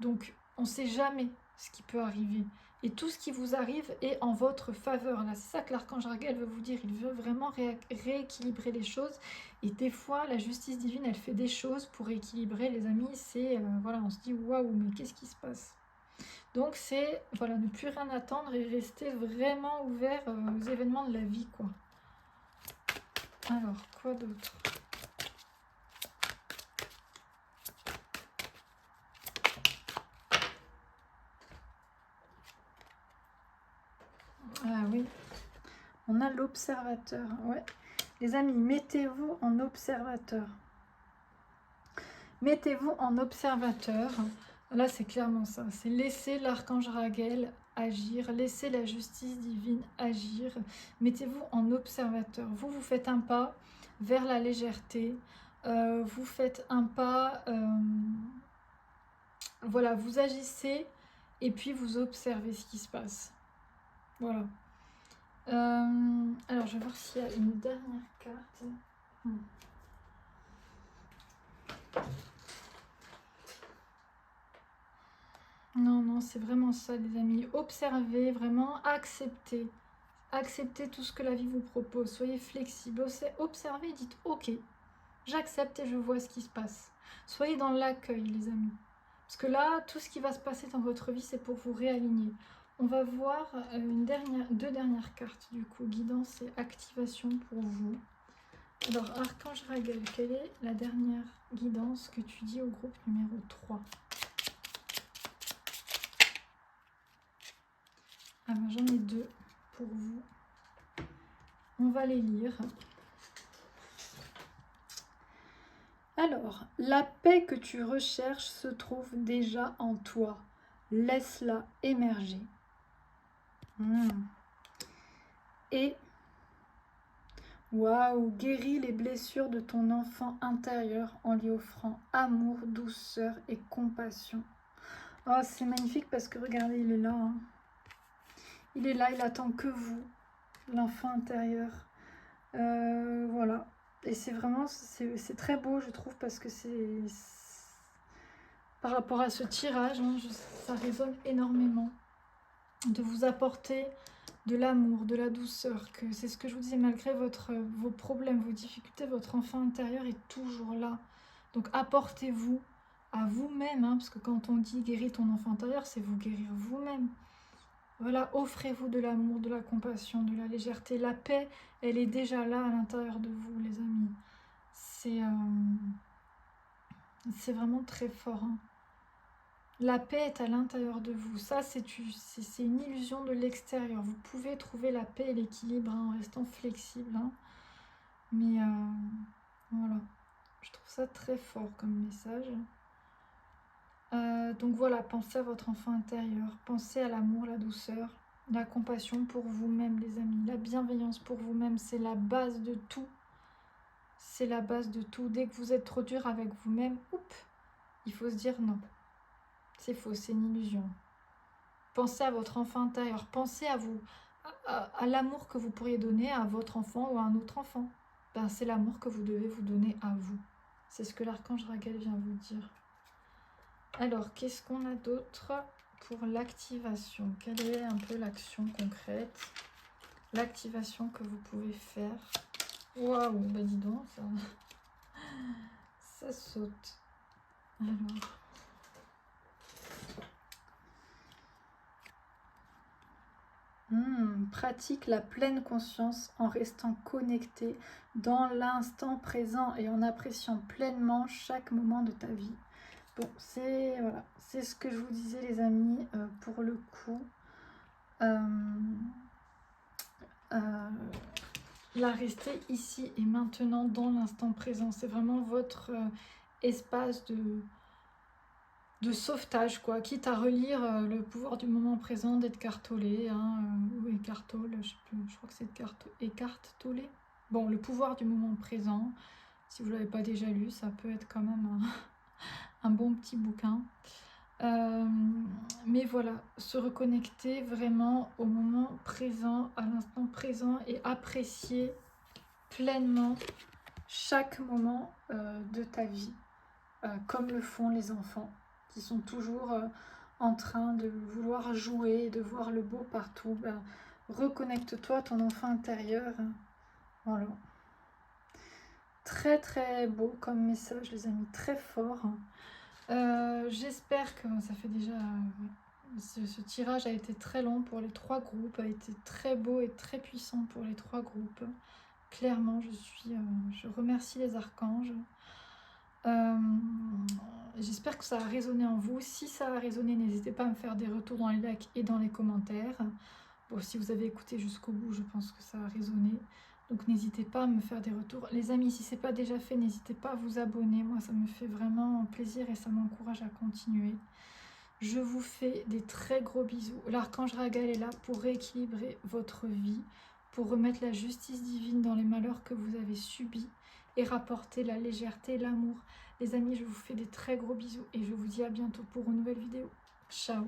Donc, on ne sait jamais ce qui peut arriver. Et tout ce qui vous arrive est en votre faveur. Là, c'est ça que l'archange Raguel veut vous dire. Il veut vraiment rééquilibrer les choses. Et des fois, la justice divine, elle fait des choses pour rééquilibrer, les amis. C'est, voilà, on se dit, waouh, mais qu'est-ce qui se passe? Donc c'est, voilà, ne plus rien attendre et rester vraiment ouvert aux événements de la vie, quoi. Alors, quoi d'autre? Ah oui, on a l'observateur, ouais. Les amis, mettez-vous en observateur. Mettez-vous en observateur. Là, c'est clairement ça. C'est laisser l'archange Raguel agir, laisser la justice divine agir. Mettez-vous en observateur. Vous, vous faites un pas vers la légèreté. Vous faites un pas... voilà, vous agissez et puis vous observez ce qui se passe. Voilà. Alors, je vais voir s'il y a une dernière carte. Non, non, c'est vraiment ça, les amis. Observez, vraiment, acceptez. Acceptez tout ce que la vie vous propose. Soyez flexible. Observez, dites ok, j'accepte et je vois ce qui se passe. Soyez dans l'accueil, les amis. Parce que là, tout ce qui va se passer dans votre vie, c'est pour vous réaligner. On va voir deux dernières cartes, du coup. Guidance et activation pour vous. Alors, Archange Raguel, quelle est la dernière guidance que tu dis au groupe numéro 3? Ah ben, j'en ai deux pour vous. On va les lire. Alors, la paix que tu recherches se trouve déjà en toi. Laisse-la émerger. Et, waouh, guéris les blessures de ton enfant intérieur en lui offrant amour, douceur et compassion. Oh, c'est magnifique parce que regardez, il est là. Hein. Il est là, il attend que vous, l'enfant intérieur. Voilà. Et c'est vraiment, c'est très beau, je trouve, parce que c'est... Par rapport à ce tirage, hein, ça résonne énormément. De vous apporter de l'amour, de la douceur, que c'est ce que je vous disais, malgré vos problèmes, vos difficultés, votre enfant intérieur est toujours là. Donc apportez-vous à vous-même, hein, parce que quand on dit guérir ton enfant intérieur, c'est vous guérir vous-même. Voilà, offrez-vous de l'amour, de la compassion, de la légèreté. La paix, elle est déjà là à l'intérieur de vous, les amis. C'est vraiment très fort. Hein. La paix est à l'intérieur de vous. Ça, c'est une illusion de l'extérieur. Vous pouvez trouver la paix et l'équilibre hein, en restant flexible. Hein. Mais voilà, je trouve ça très fort comme message. Donc voilà, pensez à votre enfant intérieur. Pensez à l'amour, la douceur, la compassion pour vous-même, les amis. La bienveillance pour vous-même, c'est la base de tout. C'est la base de tout. Dès que vous êtes trop dur avec vous-même, il faut se dire non. C'est faux, c'est une illusion. Pensez à votre enfant intérieur. Pensez à vous, à l'amour que vous pourriez donner à votre enfant ou à un autre enfant. Ben, c'est l'amour que vous devez vous donner à vous. C'est ce que l'archange Raguel vient vous dire. Alors, qu'est-ce qu'on a d'autre pour l'activation? Quelle est un peu l'action concrète? L'activation que vous pouvez faire. Waouh, bah dis donc, ça saute. Alors. Pratique la pleine conscience en restant connecté dans l'instant présent et en appréciant pleinement chaque moment de ta vie. Bon, c'est voilà, c'est ce que je vous disais les amis, pour le coup. La rester ici et maintenant dans l'instant présent. C'est vraiment votre espace de sauvetage, quoi. Quitte à relire le pouvoir du moment présent d'Eckhart Tolle, ou Eckhart Tolle, je crois que c'est Eckhart Tolle. Bon, le pouvoir du moment présent, si vous ne l'avez pas déjà lu, ça peut être quand même un bon petit bouquin. Mais voilà, se reconnecter vraiment au moment présent, à l'instant présent et apprécier pleinement chaque moment de ta vie, comme le font les enfants, qui sont toujours en train de vouloir jouer et de voir le beau partout. Ben, reconnecte-toi à ton enfant intérieur. Voilà. Très très beau comme message, les amis, très fort. J'espère que ça fait déjà... ce tirage a été très long pour les 3 groupes, a été très beau et très puissant pour les 3 groupes. Clairement, je remercie les archanges. J'espère que ça a résonné en vous. Si ça a résonné, n'hésitez pas à me faire des retours dans les likes et dans les commentaires. Bon, si vous avez écouté jusqu'au bout, je pense que ça a résonné. Donc n'hésitez pas à me faire des retours. Les amis, si ce n'est pas déjà fait, n'hésitez pas à vous abonner. Moi, ça me fait vraiment plaisir et ça m'encourage à continuer. Je vous fais des très gros bisous. L'archange Raguel est là pour rééquilibrer votre vie, pour remettre la justice divine dans les malheurs que vous avez subis et rapporter la légèreté et l'amour. Les amis, je vous fais des très gros bisous et je vous dis à bientôt pour une nouvelle vidéo. Ciao!